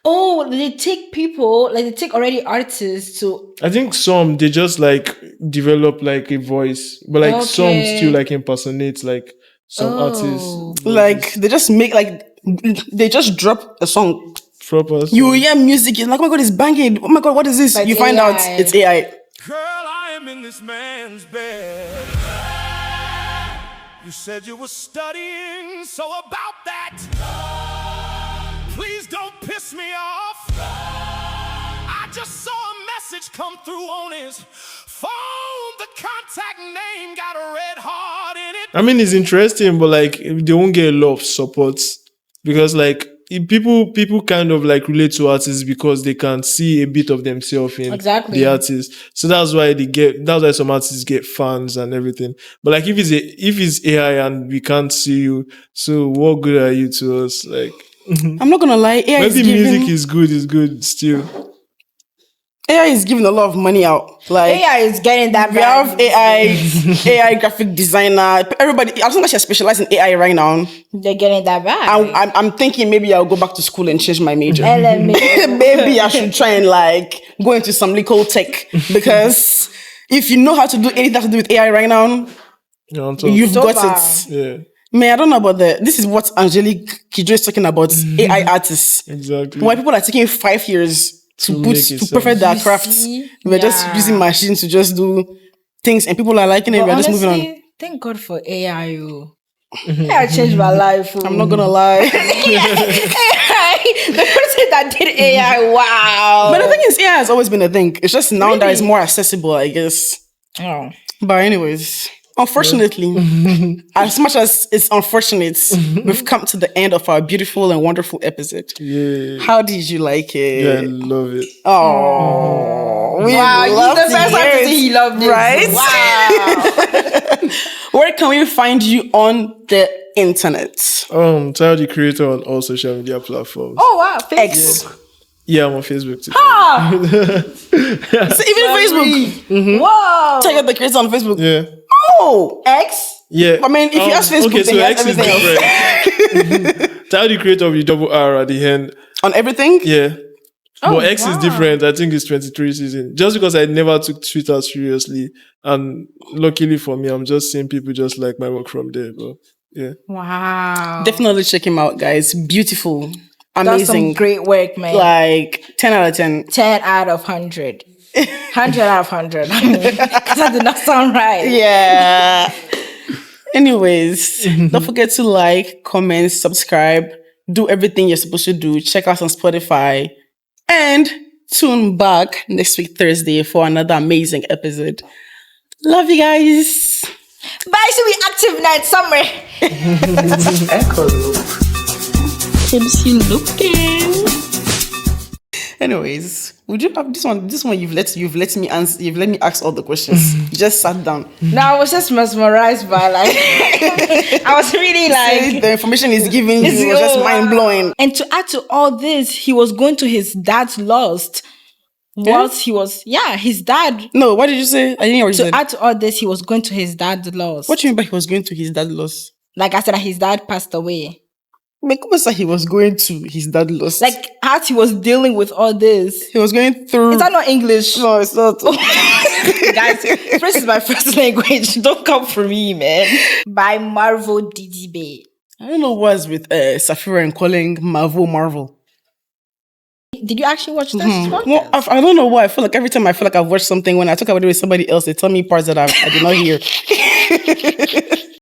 Oh, they take people, like they take already artists to. I think some they just like develop like a voice, but like some Okay. still like impersonate like some artists. Like they just make they just drop a song. Proper. You hear music, you're like, oh my god, it's banging. Oh my god, what is this? But you find out AI. it's AI. Girl, I am in this man's bed. You said you were studying, so about that, please don't piss me off. I just saw a message come through on his phone. The contact name got a red heart in it. I mean, it's interesting, but like they won't get a lot of support because like people kind of like relate to artists because they can see a bit of themselves in Exactly. the artist. So that's why that's why some artists get fans and everything. But like if it's AI and we can't see you, so what good are you to us? Like I'm not gonna lie, AI maybe music is good still. AI is giving a lot of money out. Like AI is getting that we bag. have AI graphic designer. Everybody, as long as you're specialized in AI right now, They're getting that back. I'm thinking maybe I'll go back to school and change my major. LMA. Maybe I should try and like go into some legal tech because if you know how to do anything to do with AI right now, You know what I'm talking you've So got far. it. Yeah, Man, I don't know about this is what Angelique Kidjo is talking about, AI artists. exactly. Why people are taking 5 years to make it perfect their You craft. see? We're just Yeah. using machines to just do things and people are liking it. But We're just moving on. honestly, thank God for AI. Oh. AI changed my life. Oh. I'm not gonna lie. AI, the person that did AI, wow. But the thing is, AI has always been a thing. It's just now that it's more accessible, I guess. Oh. But anyways, unfortunately, as much as it's unfortunate, we've come to the end of our beautiful and wonderful episode. Yeah, How did you like it? yeah, I love it. Oh, we Wow, you love the to first one hear to it, say he loved it. right? Wow. Where can we find you on the internet? Tyler the Creator on all social media platforms. Oh wow, X. Facebook. Yeah, I'm on Facebook too. So even Facebook. Whoa. Check out the creator on Facebook. Yeah, Oh, X. yeah. I mean, if you ask Facebook, okay, then so you ask X is everything else. different. Tyler the Creator with the double R at the end. On everything? Yeah. Oh, But X is wow. different. I think it's 23 season. Just because I never took Twitter seriously. And luckily for me, I'm just seeing people just like my work from there. But yeah. Wow. Definitely check him out, guys. Beautiful. That's some Amazing. great work, man. Like 10 out of 10. 10 out of 100. 100 out of 100. I mean, that did not sound right. Yeah. Anyways, don't forget to like, comment, subscribe, do everything you're supposed to do. Check us on Spotify. And tune back next week, Thursday, for another amazing episode. Love you guys. Bye. So we active night summer. MC looking. Anyways, would you have this one? This one you've let me answer. You've let me ask all the questions. You just sat down. No, I was just mesmerized by like I was really like The information is giving you was just mind blowing. And to add to all this, he was going to his dad's lost. Whilst he was his dad. No, what did you say? I didn't hear what you To said. add to all this, he was going to his dad's lost. What do you mean by he was going to his dad's loss? Like I said, his dad passed away. Like, come on, he was going to his dad's loss. Like as he was dealing with all this. he was going through. Is that not English? No, it's not. Guys, French is my first language. Don't come for me, man. By Marvel Didibe. I don't know what's with Safira and calling Marvel. Did you actually watch that? Well, I don't know why. I feel like every time I feel like I've watched something, when I talk about it with somebody else, they tell me parts that I did not hear.